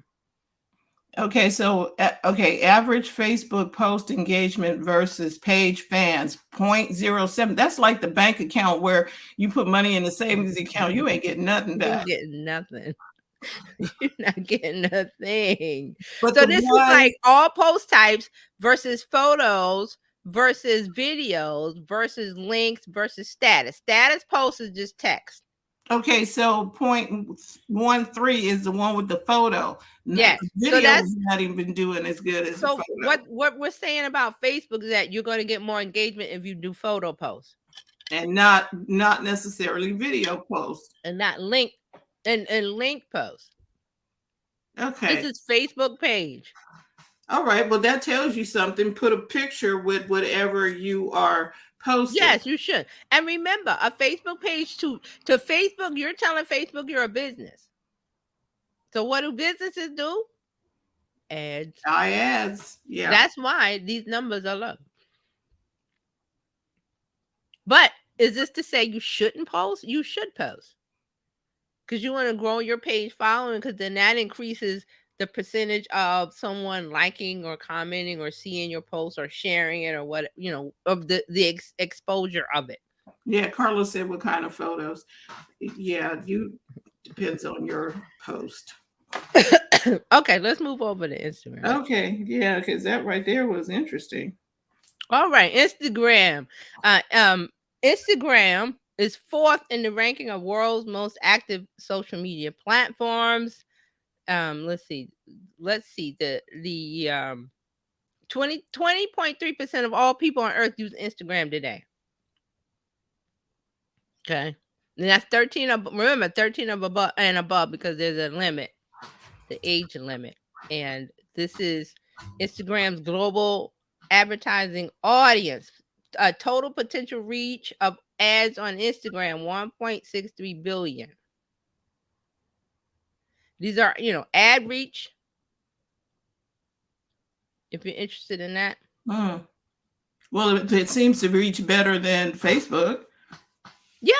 Okay, so average Facebook post engagement versus page fans 0.07. That's like the bank account where you put money in the savings account, you ain't getting nothing You back. getting nothing. You're not getting a thing. But So the this is one, like all post types versus photos versus videos versus links versus status. Status post is just text. okay, so 0.13 is the one with the photo. Yes. Video So is that's not even doing as good as the so photo. what we're saying about Facebook is that you're going to get more engagement if you do photo posts And not necessarily video posts. and not link and link posts. Okay. This is Facebook page. All right. Well, that tells you something. Put a picture with whatever you are posting. Yes, you should. And remember, a Facebook page to Facebook, you're telling Facebook you're a business. So what do businesses do? Ads. Ads. Yeah. That's why these numbers are low. But is this to say you shouldn't post? You should post. Because you want to grow your page following, because then that increases the percentage of someone liking or commenting or seeing your post or sharing it or what, of the exposure of it. Yeah. Carlos said what kind of photos. Yeah. Depends on your post. Okay, let's move over to Instagram. Okay. Yeah. Because that right there was interesting. All right, Instagram. Instagram is 4th in the ranking of world's most active social media platforms. Let's see. The 20.3% of all people on Earth use Instagram today. Okay, and that's 13 of, remember, 13 of above and above, because there's a limit, the age limit, and this is Instagram's global advertising audience. A total potential reach of ads on Instagram 1.63 billion. These are, ad reach. If you're interested in that. Well, it seems to reach better than Facebook. Yeah.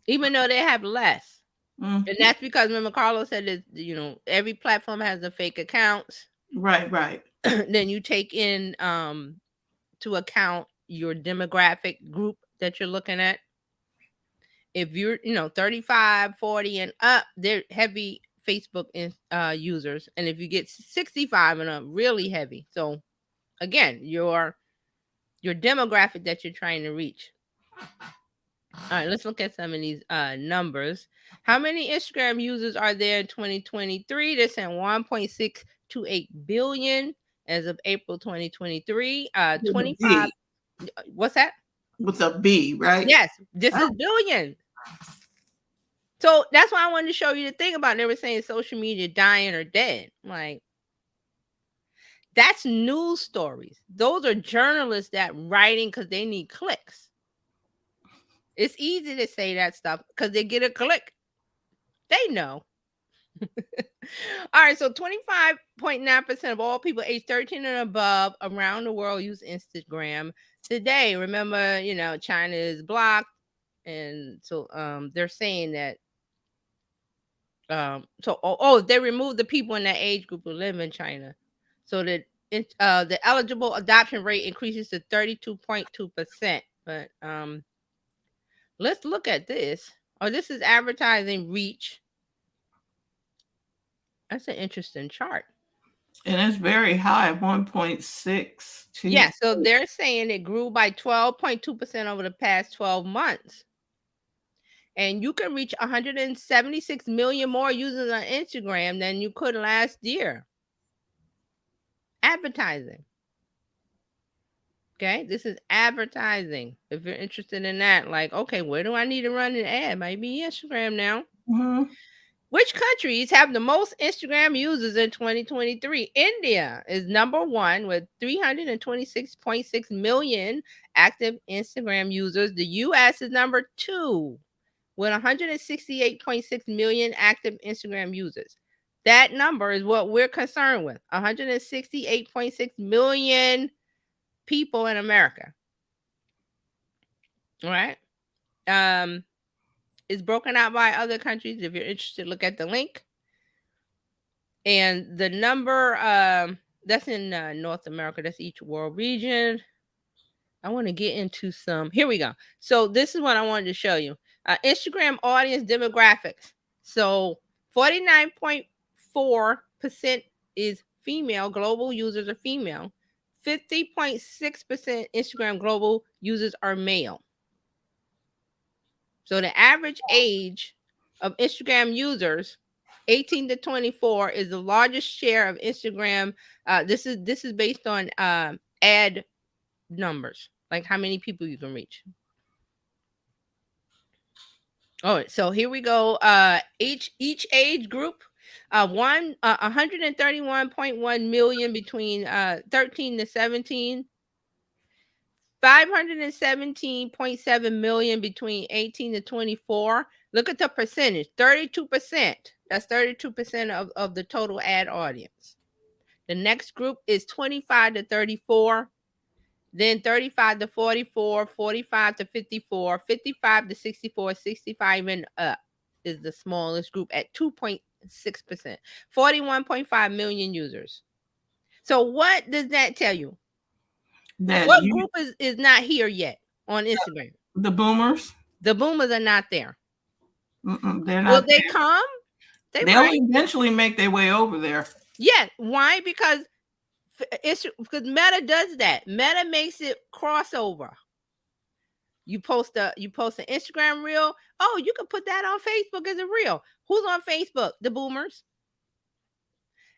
Even though they have less. And that's because, remember, Carlos said that, every platform has a fake accounts. Right. Then you take in to account your demographic group that you're looking at. If you're 35, 40 and up, they're heavy Facebook users, and if you get 65 and up, really heavy. So again, your demographic that you're trying to reach. All right, let's look at some of these numbers. How many Instagram users are there in 2023? They're saying 1.628 billion as of April 2023. 25. What's that? With a B, right? Yes, this is billion. So that's why I wanted to show you the thing about, they were saying social media dying or dead. Like, that's news stories. Those are journalists that writing because they need clicks. It's easy to say that stuff because they get a click. They know. All right, so 25.9% of all people age 13 and above around the world use Instagram today. Remember, China is blocked, and so they're saying that they removed the people in that age group who live in China, so that the eligible adoption rate increases to 32.2%. But let's look at this. Oh, this is advertising reach. That's an interesting chart. And it's very high, 1.62. Yeah, so they're saying it grew by 12.2% over the past 12 months. And you can reach 176 million more users on Instagram than you could last year. Advertising. Okay, this is advertising. If you're interested in that, like, okay, where do I need to run an ad? Might be Instagram now. Which countries have the most Instagram users in 2023? India is number 1 with 326.6 million active Instagram users. The US is number 2 with 168.6 million active Instagram users. That number is what we're concerned with. 168.6 million people in America. All right. is broken out by other countries. If you're interested, look at the link. And the number that's in North America, that's each world region. I want to get into some. Here we go. So this is what I wanted to show you. Instagram audience demographics. So 49.4% is female. Global users are female. 50.6% Instagram global users are male. So the average age of Instagram users, 18 to 24, is the largest share of Instagram. This is based on ad numbers, like how many people you can reach. All right, so here we go. Each age group, 131.1 million between 13 to 17. 517.7 million between 18 to 24. Look at the percentage, 32%. That's 32% of the total ad audience. The next group is 25 to 34, then 35 to 44, 45 to 54, 55 to 64, 65 and up is the smallest group at 2.6%, 41.5 million users. So what does that tell you? What group is not here yet on Instagram? The boomers. The boomers are not there. They're not. Will they come? They'll eventually make their way over there. Yeah. Why? Because Meta does that. Meta makes it crossover. You post an Instagram reel. Oh, you can put that on Facebook as a reel. Who's on Facebook? The boomers.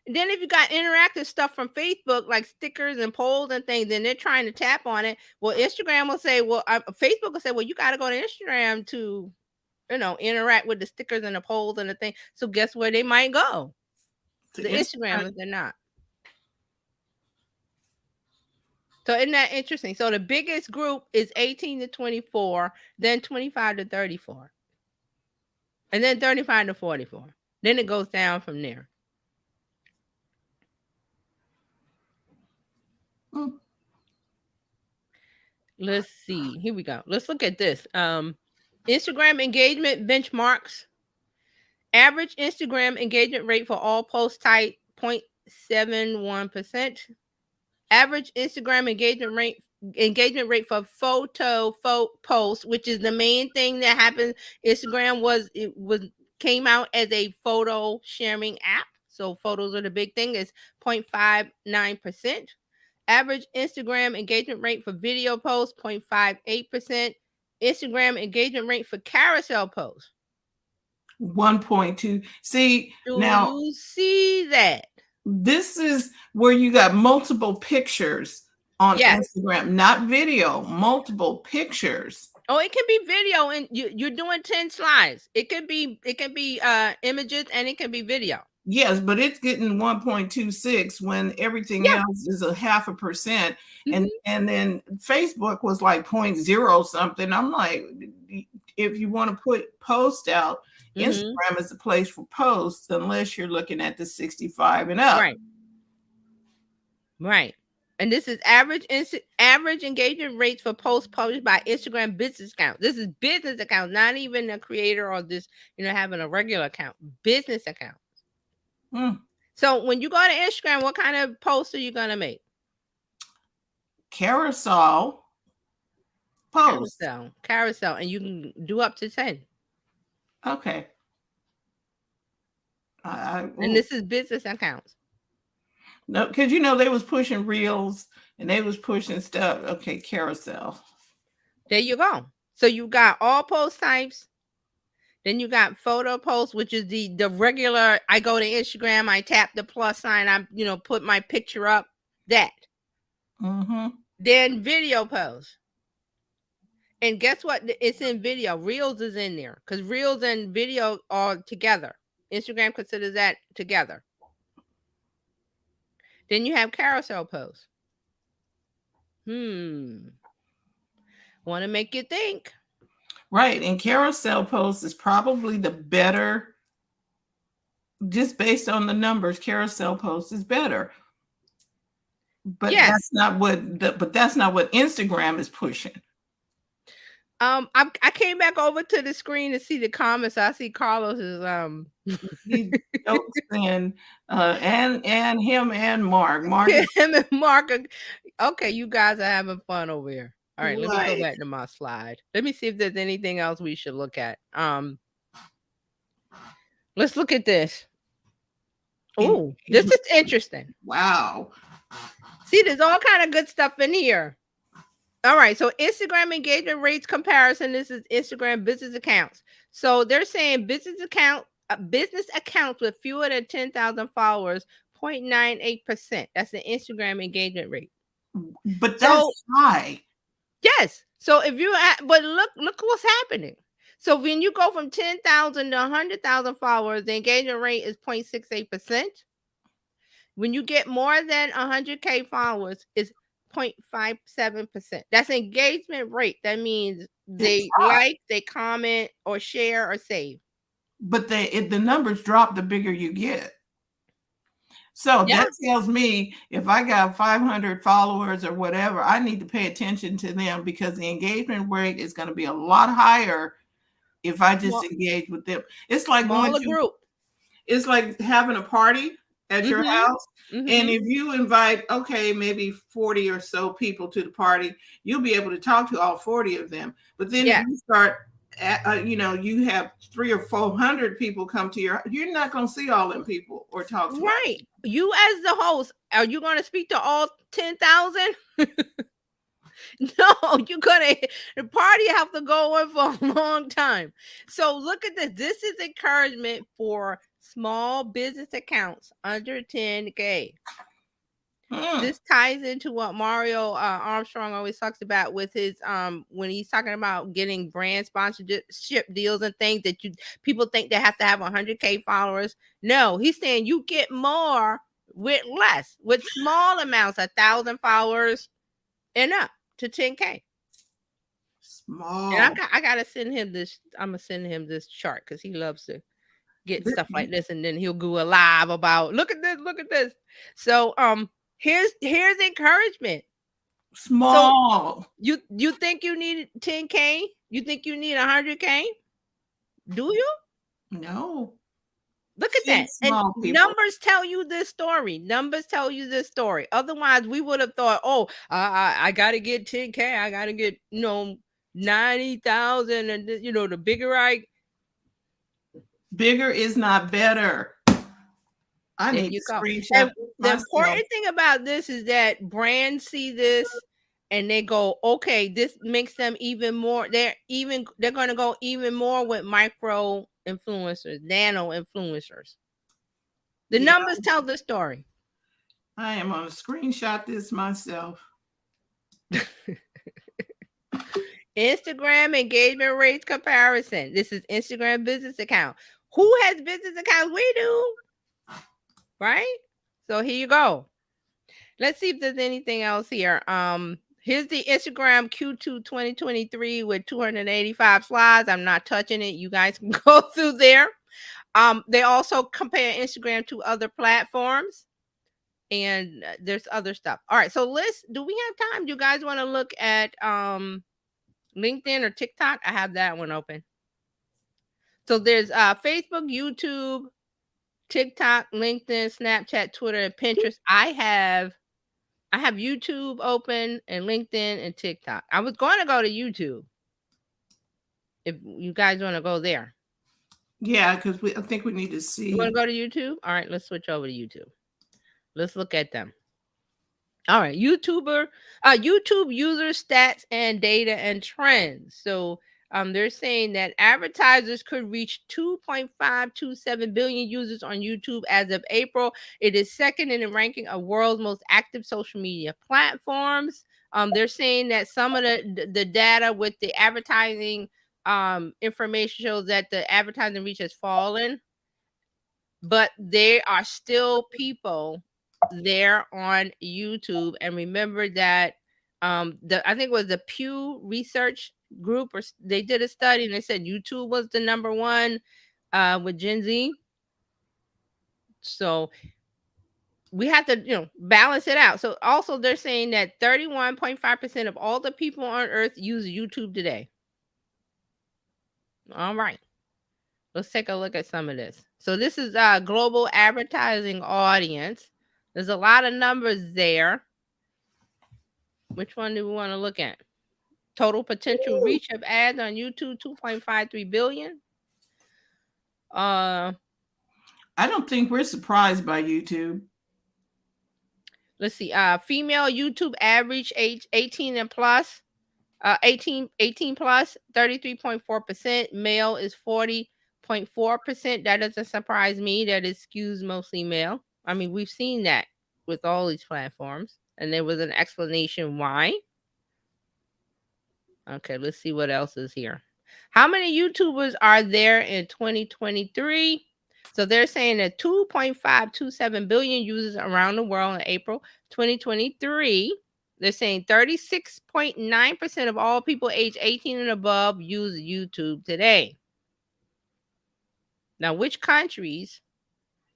And then if you got interactive stuff from Facebook, like stickers and polls and things, then they're trying to tap on it. Well, Instagram will say, Facebook will say, well, you got to go to Instagram to, interact with the stickers and the polls and the thing. So guess where they might go? The Instagram, if they're not. So isn't that interesting? So the biggest group is 18 to 24, then 25 to 34, and then 35 to 44. Then it goes down from there. Let's see. Here we go. Let's look at this. Instagram engagement benchmarks. Average Instagram engagement rate for all post type 0.71%. Average Instagram engagement rate for photo posts, which is the main thing that happened. Instagram came out as a photo sharing app. So photos are the big thing, is 0.59%. Average Instagram engagement rate for video posts, 0.58%. Instagram engagement rate for carousel posts, 1.2. See, now you see that this is where you got multiple pictures on Instagram, not video, multiple pictures. Oh, it can be video, and you're doing 10 slides. It can be images, and it can be video. Yes, but it's getting 1.26 when everything else is 0.5%. And then Facebook was like 0.0 something. I'm like, if you want to put post out, Instagram is the place for posts, unless you're looking at the 65 and up. Right. And this is average engagement rates for posts published by Instagram business accounts. This is business accounts, not even a creator or this, having a regular account. Business accounts. So when you go to Instagram, what kind of posts are you going to make? Carousel posts. Carousel, and you can do up to 10. Okay. And this is business accounts. No, because they was pushing reels and they was pushing stuff. Okay, carousel. There you go. So you got all post types. Then you got photo posts, which is the regular. I go to Instagram, I tap the plus sign, I put my picture up. That. Then video posts. And guess what? It's in video. Reels is in there because reels and video are together. Instagram considers that together. Then you have carousel posts. Want to make you think. Right. And carousel posts is probably the better, just based on the numbers, carousel posts is better. But that's not what Instagram is pushing. I came back over to the screen to see the comments. I see Carlos is He jokes and him and Mark. Mark is him and Mark. Okay, you guys are having fun over here. All right, let me go right. back to my slide. Let me see if there's anything else we should look at. Let's look at this. Oh, this is interesting. Wow. See, there's all kind of good stuff in here. All right, so Instagram engagement rates comparison. This is Instagram business accounts. So they're saying business accounts with fewer than 10,000 followers, 0.98%. That's the Instagram engagement rate. But that's high. Yes. So if you but look what's happening. So when you go from 10,000 to 100,000 followers, the engagement rate is 0.68%. When you get more than 100K followers, it's 0.57%. That's engagement rate. That means they like, they comment, or share, or save. But the numbers drop the bigger you get. So that tells me if I got 500 followers or whatever, I need to pay attention to them because the engagement rate is going to be a lot higher if I just engage with them. It's like going to group. It's like having a party at your house. And if you invite, okay, maybe 40 or so people to the party, you'll be able to talk to all 40 of them. But then if you start, you have 300 or 400 people come to you're not going to see all them people or talk to them. You as the host, are you going to speak to all 10,000? No, the party have to go on for a long time. So look at this. This is encouragement for small business accounts under 10K. This ties into what Mario Armstrong always talks about with his when he's talking about getting brand sponsorship deals and things that people think they have to have 100K followers. No, he's saying you get more with less, with small amounts, 1,000 followers and up to 10K. Small. And I gotta send him this. I'm gonna send him this chart because he loves to get stuff like this, and then he'll go live about look at this. So here's encouragement. Small. So you think you need 10K? You think you need 100K? Do you? No. Look at that. And numbers tell you this story. Otherwise, we would have thought, oh, I got to get 10K. I got to get, 90,000. And, the bigger Bigger is not better. I need to screenshot. And the important thing about this is that brands see this and they go, okay, this makes them even more. They're going to go even more with micro influencers, nano influencers. The numbers tell the story. I am going to screenshot this myself. Instagram engagement rates comparison. This is Instagram business account. Who has business accounts? We do. Right? So here you go. Let's see if there's anything else here. Here's the Instagram Q2 2023 with 285 slides. I'm not touching it. You guys can go through there. They also compare Instagram to other platforms, and there's other stuff. All right, so do we have time? Do you guys want to look at LinkedIn or TikTok? I have that one open. So there's Facebook, YouTube, TikTok, LinkedIn, Snapchat, Twitter, and Pinterest. I have YouTube open and LinkedIn and TikTok. I was going to go to YouTube. If you guys want to go there. Yeah, because I think we need to see. You want to go to YouTube? All right, let's switch over to YouTube. Let's look at them. All right, YouTube user stats and data and trends. So they're saying that advertisers could reach 2.527 billion users on YouTube as of April. It is second in the ranking of world's most active social media platforms. They're saying that some of the data with the advertising information shows that the advertising reach has fallen, but there are still people there on YouTube. And remember that I think it was the Pew Research Group, or they did a study and they said YouTube was the number one with Gen Z. So we have to balance it out. So also they're saying that 31.5% of all the people on earth use YouTube today. All right. Let's take a look at some of this. So this is global advertising audience. There's a lot of numbers there. Which one do we want to look at? Total potential reach of ads on YouTube, 2.53 billion. Uh I don't think we're surprised by YouTube. let's see. Female YouTube average age 18 and plus. 18 plus, 33.4%. Male is 40.4%. That doesn't surprise me. That it skews mostly male. I mean, we've seen that with all these platforms, and there was an explanation why. Okay, let's see what else is here. How many YouTubers are there in 2023? So they're saying that 2.527 billion users around the world in April 2023. They're saying 36.9% of all people age 18 and above use YouTube today. Now, which countries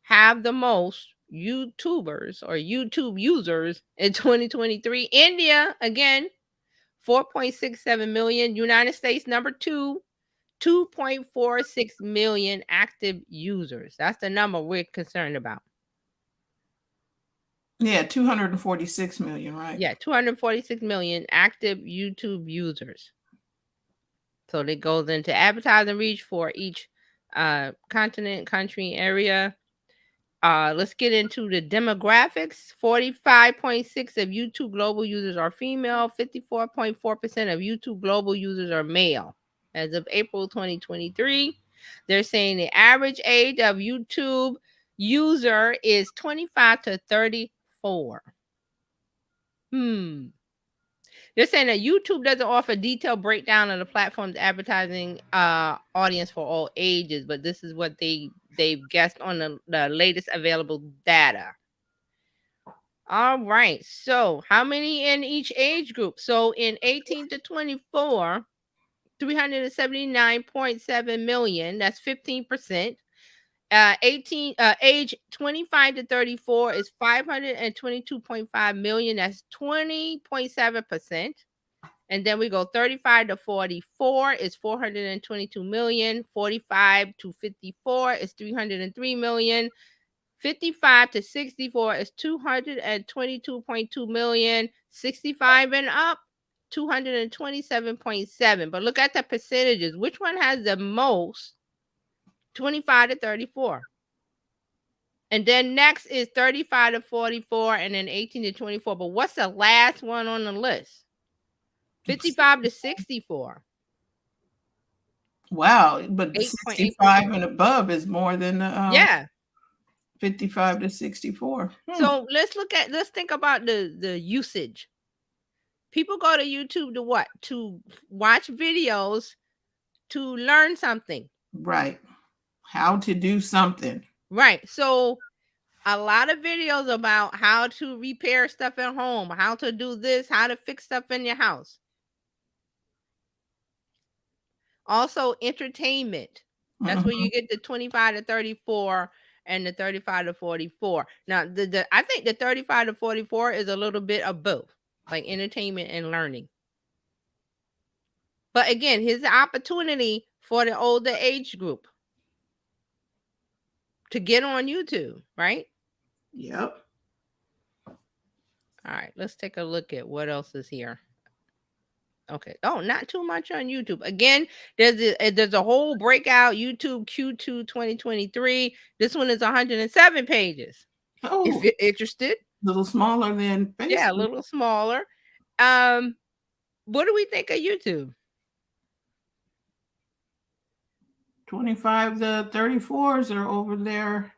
have the most YouTubers or YouTube users in 2023? India, again, 4.67 million. United States, number two, 2.46 million active users. That's the number we're concerned about. Yeah, 246 million, right? Yeah, 246 million active YouTube users. So it goes into advertising reach for each continent, country, area. Let's get into the demographics. 45.6 of YouTube global users are female. 54.4% of YouTube global users are male. As of April 2023, they're saying the average age of YouTube user is 25 to 34. They're saying that YouTube doesn't offer detailed breakdown of the platform's advertising audience for all ages, but this is what they've guessed on the latest available data. All right. So how many in each age group? So in 18 to 24, 379.7 million. That's 15%. Age 25 to 34 is 522.5 million. That's 20.7%. And then we go 35 to 44 is 422 million. 45 to 54 is 303 million. 55 to 64 is 222.2 million. 65 and up, 227.7. But look at the percentages. Which one has the most? 25 to 34. And then next is 35 to 44 and then 18 to 24. But what's the last one on the list? 55 to 64. Wow, but the 8.8%. 65 and above is more than Yeah. 55 to 64. So let's think about the usage. People go to YouTube to what? To watch videos to learn something. Right. How to do something. Right. So a lot of videos about how to repair stuff at home, how to do this, how to fix stuff in your house. Also entertainment. That's where you get the 25 to 34 and the 35 to 44. Now, I think the 35 to 44 is a little bit of both, like entertainment and learning. But again, here's the opportunity for the older age group to get on YouTube, right? Yep. All right, let's take a look at what else is here. Okay. Oh, not too much on YouTube. Again, there's a whole breakout YouTube Q2 2023. This one is 107 pages. Oh, if you're interested. A little smaller than Facebook. Yeah, a little smaller. What do we think of YouTube? 25 to 34s are over there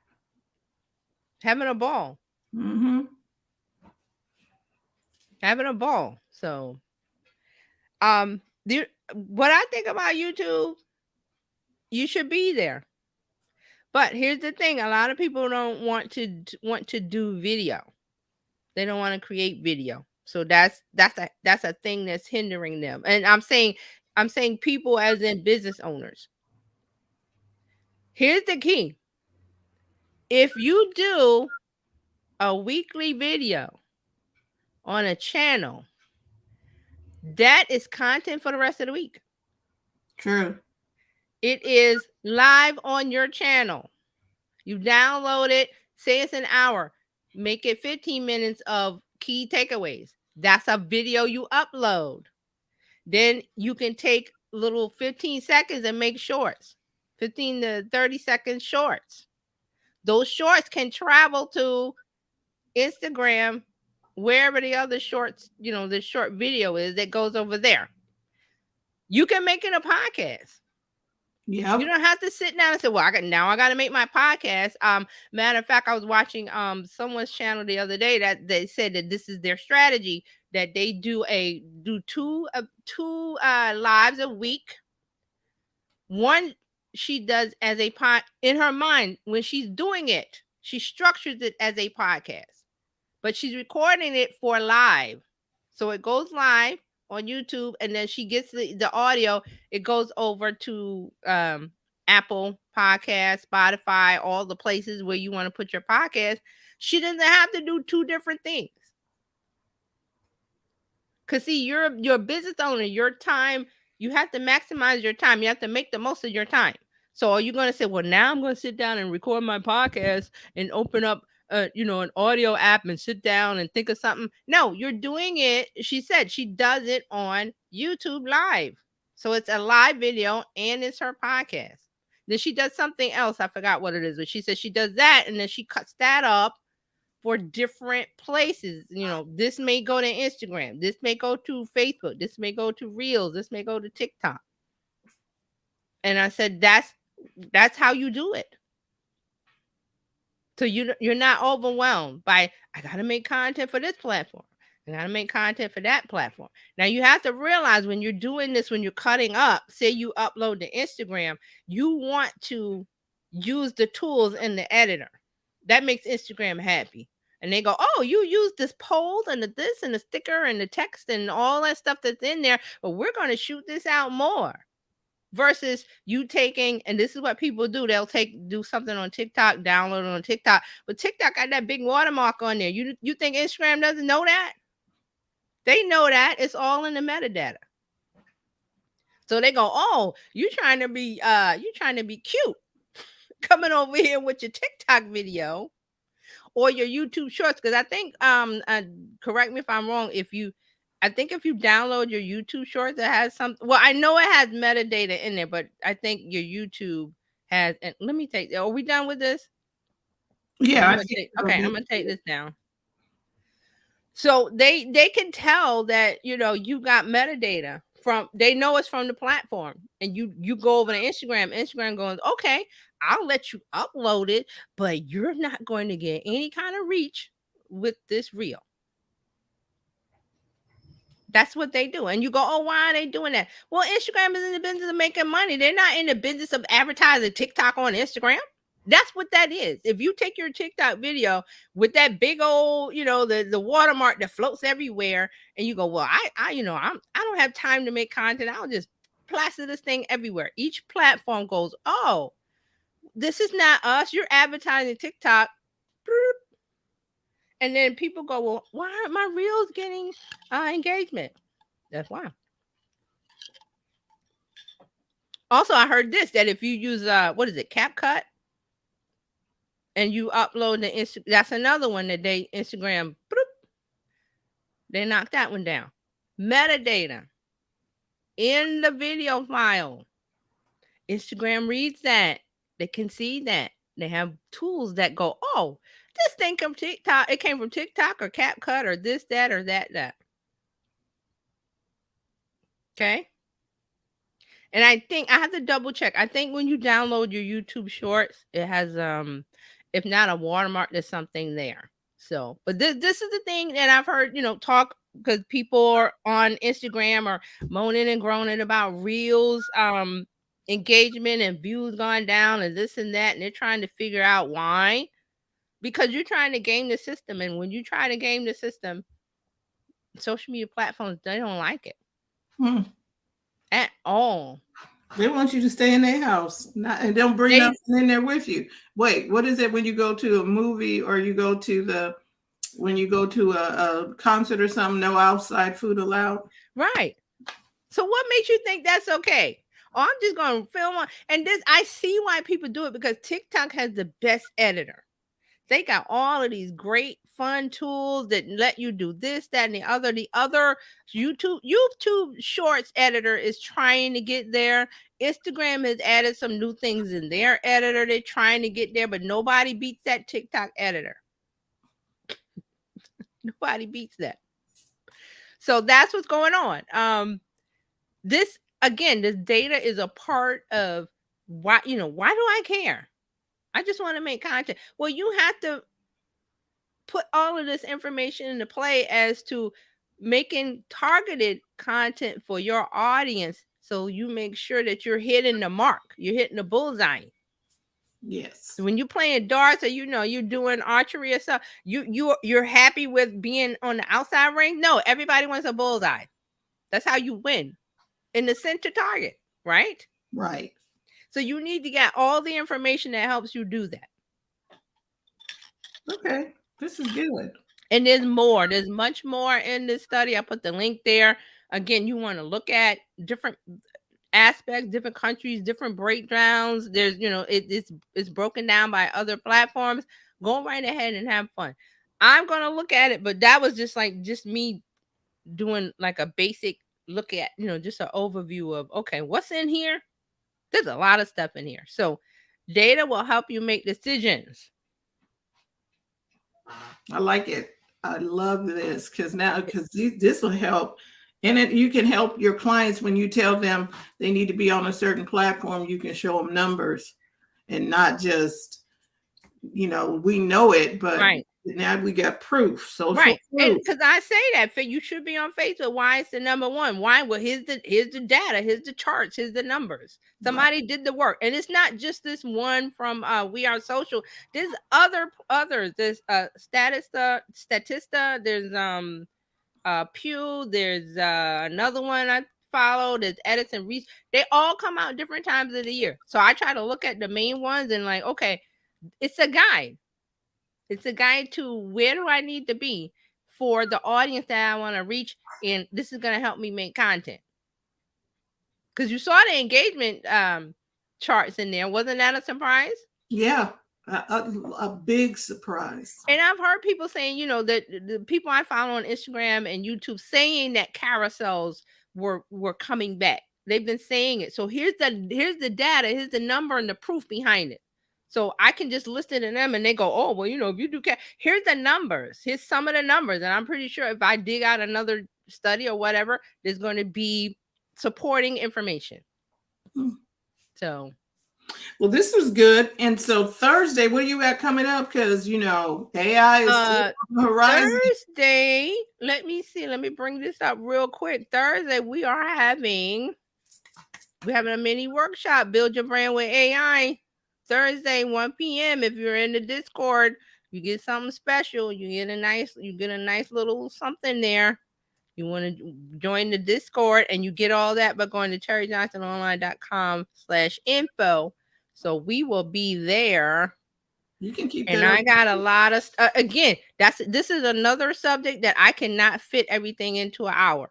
having a ball. Having a ball. So, what I think about YouTube, you should be there. But here's the thing: a lot of people don't want to do video. They don't want to create video. So that's a thing that's hindering them. And I'm saying people as in business owners. Here's the key. If you do a weekly video on a channel, that is content for the rest of the week. True. It is live on your channel. You download it, say it's an hour, make it 15 minutes of key takeaways. That's a video you upload. Then you can take little 15 seconds and make shorts, 15 to 30 second shorts. Those shorts can travel to Instagram, wherever the other shorts, the short video is that goes over there. You can make it a podcast. Yeah. You don't have to sit down and say, "Well, I got to make my podcast." Matter of fact, I was watching someone's channel the other day that they said that this is their strategy, that they do two lives a week. One she does as a pod in her mind when she's doing it. She structures it as a podcast, but she's recording it for live, so it goes live on YouTube, and then she gets the audio. It goes over to Apple Podcast, Spotify, all the places where you want to put your podcast. She doesn't have to do two different things. Cause see, you're a business owner. Your time, you have to maximize your time. You have to make the most of your time. So are you going to say, well, now I'm going to sit down and record my podcast and open up an audio app and sit down and think of something? No, you're doing it. She said she does it on YouTube Live. So it's a live video and it's her podcast. Then she does something else. I forgot what it is, but she said she does that and then she cuts that up for different places. This may go to Instagram, this may go to Facebook, this may go to Reels, this may go to TikTok. And I said, that's how you do it. So you're not overwhelmed by, I got to make content for this platform, I got to make content for that platform. Now you have to realize when you're doing this, when you're cutting up, say you upload to Instagram, you want to use the tools in the editor. That makes Instagram happy. And they go, oh, you use this poll and this and the sticker and the text and all that stuff that's in there, but we're going to shoot this out more. Versus you taking, and this is what people do, they'll do something on TikTok, download it on TikTok, but TikTok got that big watermark on there. You think Instagram doesn't know that? They know that. It's all in the metadata. So they go, oh, you trying to be cute, coming over here with your TikTok video or your YouTube shorts. Because I think, correct me if I'm wrong, I think if you download your YouTube shorts, it has well, I know it has metadata in there, but I think your YouTube has, and let me take, are we done with this? Yeah. I'm going to take this down. So they can tell that, you got metadata they know it's from the platform, and you go over to Instagram going, okay, I'll let you upload it, but you're not going to get any kind of reach with this reel. That's what they do. And you go, oh, why are they doing that? Well, Instagram is in the business of making money. They're not in the business of advertising TikTok on Instagram. That's what that is. If you take your TikTok video with that big old, the watermark that floats everywhere, and you go, well, I don't have time to make content. I'll just plaster this thing everywhere. Each platform goes, oh, this is not us. You're advertising TikTok. And then people go, well, why aren't my reels getting engagement? That's why. Also, I heard this, that if you use, what is it, CapCut? And you upload the Instagram, that's another one that Instagram, they knocked that one down. Metadata in the video file. Instagram reads that. They can see that. They have tools that go, oh, this thing from TikTok. It came from TikTok or CapCut or this, that, or that. Okay. And I think I have to double check. I think when you download your YouTube shorts, it has, if not a watermark, there's something there. So, but this is the thing that I've heard, talk, because people are on Instagram are moaning and groaning about reels, engagement and views gone down and this and that. And they're trying to figure out why. Because you're trying to game the system. And when you try to game the system, social media platforms, they don't like it. At all. They want you to stay in their house, and don't bring nothing in there with you. Wait, what is it when you go to a movie or you go to a concert or something? No outside food allowed. Right. So what makes you think that's okay? Oh, I'm just going to film on. And this, I see why people do it, because TikTok has the best editor. They got all of these great fun tools that let you do this, that, and the other. The other YouTube Shorts editor is trying to get there. Instagram has added some new things in their editor. They're trying to get there, but nobody beats that TikTok editor. Nobody beats that. So that's what's going on. This again, this data is a part of why do I care? I just want to make content. Well, you have to put all of this information into play as to making targeted content for your audience, so you make sure that you're hitting the mark, you're hitting the bullseye. Yes. When you're playing darts, or you're doing archery or stuff, you're happy with being on the outside ring. No, everybody wants a bullseye. That's how you win, in the center target, right? Right. So you need to get all the information that helps you do that. Okay, this is good. And there's more. There's much more in this study. I put the link there. Again, you want to look at different aspects, different countries, different breakdowns. There's, it's broken down by other platforms. Go right ahead and have fun. I'm gonna look at it, but that was just me doing like a basic look at, just an overview of, okay, what's in here. There's a lot of stuff in here. So data will help you make decisions. I like it. I love this because this will help. And you can help your clients when you tell them they need to be on a certain platform. You can show them numbers and not just, we know it, but right. Now we got proof. Social right. proof. And because I say that you should be on Facebook. Why it's the number one? Why? Well, here's the data, here's the charts, here's the numbers. Somebody did the work. And it's not just this one from We Are Social. There's others. There's Statista, there's Pew, there's another one I follow, there's Edison Research. They all come out different times of the year. So I try to look at the main ones and like, okay, it's a guide. It's a guide to where do I need to be for the audience that I want to reach, and this is going to help me make content. Because you saw the engagement charts in there. Wasn't that a surprise? Yeah, a big surprise. And I've heard people saying, that the people I follow on Instagram and YouTube saying that carousels were coming back. They've been saying it. So here's the data, here's the number and the proof behind it. So I can just listen to them and they go, oh, well, if you do here's the numbers. Here's some of the numbers. And I'm pretty sure if I dig out another study or whatever, there's going to be supporting information. So. Well, this was good. And so Thursday, what do you got coming up? Because, AI is on the horizon. Thursday, let me see. Let me bring this up real quick. Thursday, we're having a mini workshop, Build Your Brand with AI. Thursday, 1 p.m. If you're in the Discord, you get something special. You get a nice little something there. You want to join the Discord and you get all that by going to terryjohnsononline.com/info. So we will be there. You can keep that. And I got a lot of again, this is another subject that I cannot fit everything into an hour.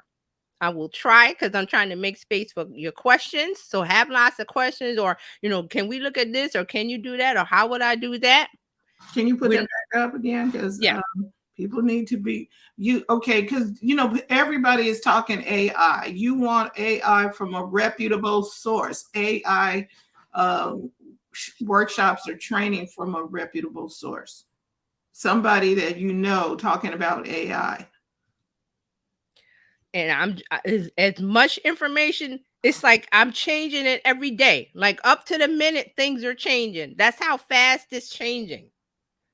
I will try because I'm trying to make space for your questions. So have lots of questions, or can we look at this, or can you do that, or how would I do that? Can you put that back up again? Because people need to be because everybody is talking AI. You want AI from a reputable source. AI workshops or training from a reputable source. Somebody that talking about AI. And I'm as much information. It's like I'm changing it every day. Like up to the minute, things are changing. That's how fast it's changing.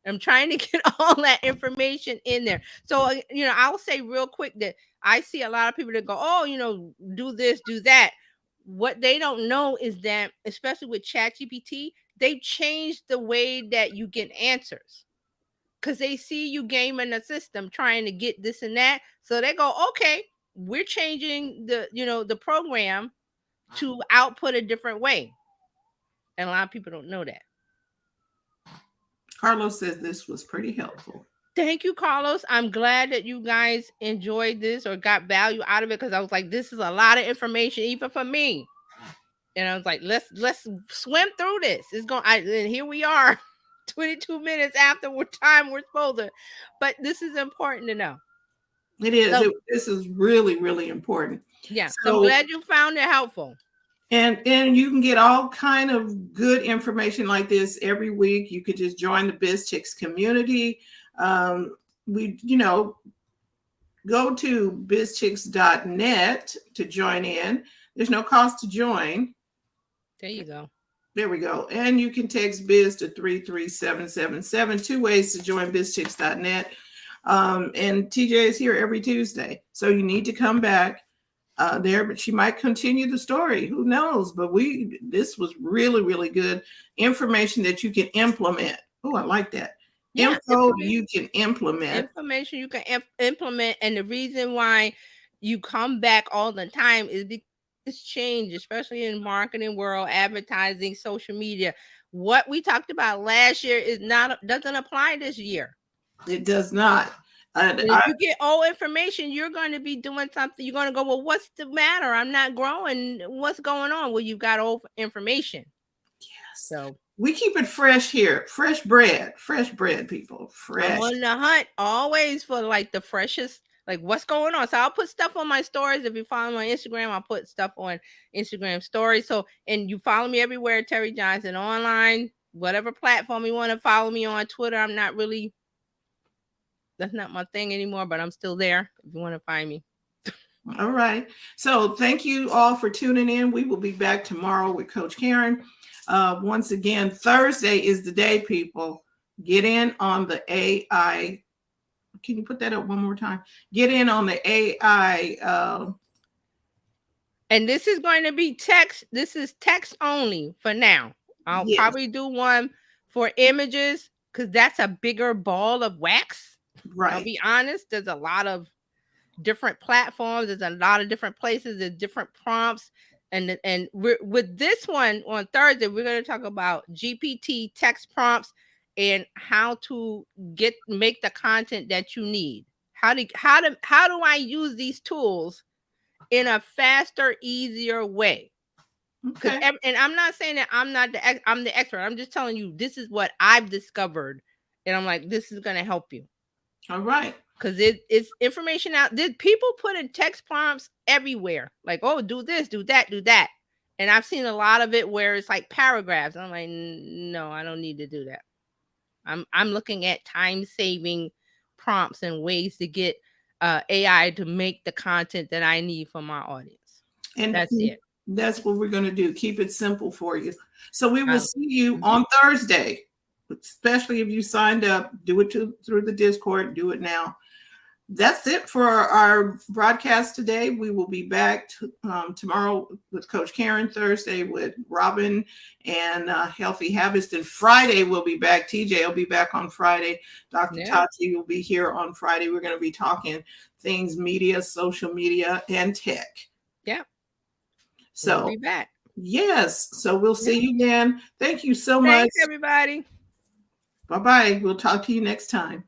I'm trying to get all that information in there. So, I'll say real quick that I see a lot of people that go, oh, do this, do that. What they don't know is that, especially with ChatGPT, they've changed the way that you get answers. Because they see you gaming the system, trying to get this and that. So they go, okay, we're changing the program to output a different way. And a lot of people don't know that. Carlos says this was pretty helpful. Thank you, Carlos. I'm glad that you guys enjoyed this or got value out of it, because I was like, this is a lot of information, even for me. And I was like, let's swim through this. It's going. And here we are, 22 minutes after what time we're supposed to. But this is important to know. It is. So This is really, really important. yeah. So I'm So, glad you found it helpful. and you can get all kind of good information like this every week. You could just join the Bizchicks community. We, go to bizchicks.net to join in. There's no cost to join. There you go. There we go. And you can text Biz to 33777. Two ways to join bizchicks.net. And TJ is here every Tuesday. So you need to come back there, but she might continue the story. Who knows? But this was really, really good information that you can implement. Oh, I like that. Yeah, Info you can implement. Information you can implement. And the reason why you come back all the time is because it's changed, especially in marketing world, advertising, social media. What we talked about last year doesn't apply this year. It does not. And if you get old information, you're going to be doing something. You're going to go, well, what's the matter? I'm not growing. What's going on? Well, you've got old information. Yes. So we keep it fresh here. Fresh bread, people. Fresh. I'm on the hunt always for like the freshest, like what's going on. So I'll put stuff on my stories. If you follow me on Instagram, I'll put stuff on Instagram stories. So, and you follow me everywhere, Terry Johnson online, whatever platform you want to follow me on. Twitter, I'm not really, that's not my thing anymore, but I'm still there if you want to find me. All right. So thank you all for tuning in. We will be back tomorrow with Coach Karen. Once again, Thursday is the day, people. Get in on the AI. Can you put that up one more time? Get in on the AI. And this is going to be text. This is text only for now. I'll probably do one for images because that's a bigger ball of wax. Right. I'll be honest. There's a lot of different platforms. There's a lot of different places. There's different prompts. And with this one on Thursday, we're going to talk about GPT text prompts and how to make the content that you need. How do I use these tools in a faster, easier way? Okay. And I'm not saying that I'm the expert. I'm just telling you this is what I've discovered, and I'm like, this is going to help you. All right. Because it's information out. People put in text prompts everywhere, like, oh, do this, do that, do that. And I've seen a lot of it where it's like paragraphs. I'm like, no, I don't need to do that. I'm looking at time-saving prompts and ways to get AI to make the content that I need for my audience. And that's it. That's what we're going to do. Keep it simple for you. So we will see you on Thursday, especially if you signed up. Do it through the Discord. Do it now. That's it for our broadcast today. We will be back tomorrow with Coach Karen, Thursday with Robin and Healthy Habits. Then Friday we'll be back. TJ will be back on Friday. Dr. Tachi will be here on Friday. We're going to be talking things media, social media, and tech. Yeah. So we'll be back. Yes. So we'll see you then. Thank you so much. Thanks, everybody. Bye-bye. We'll talk to you next time.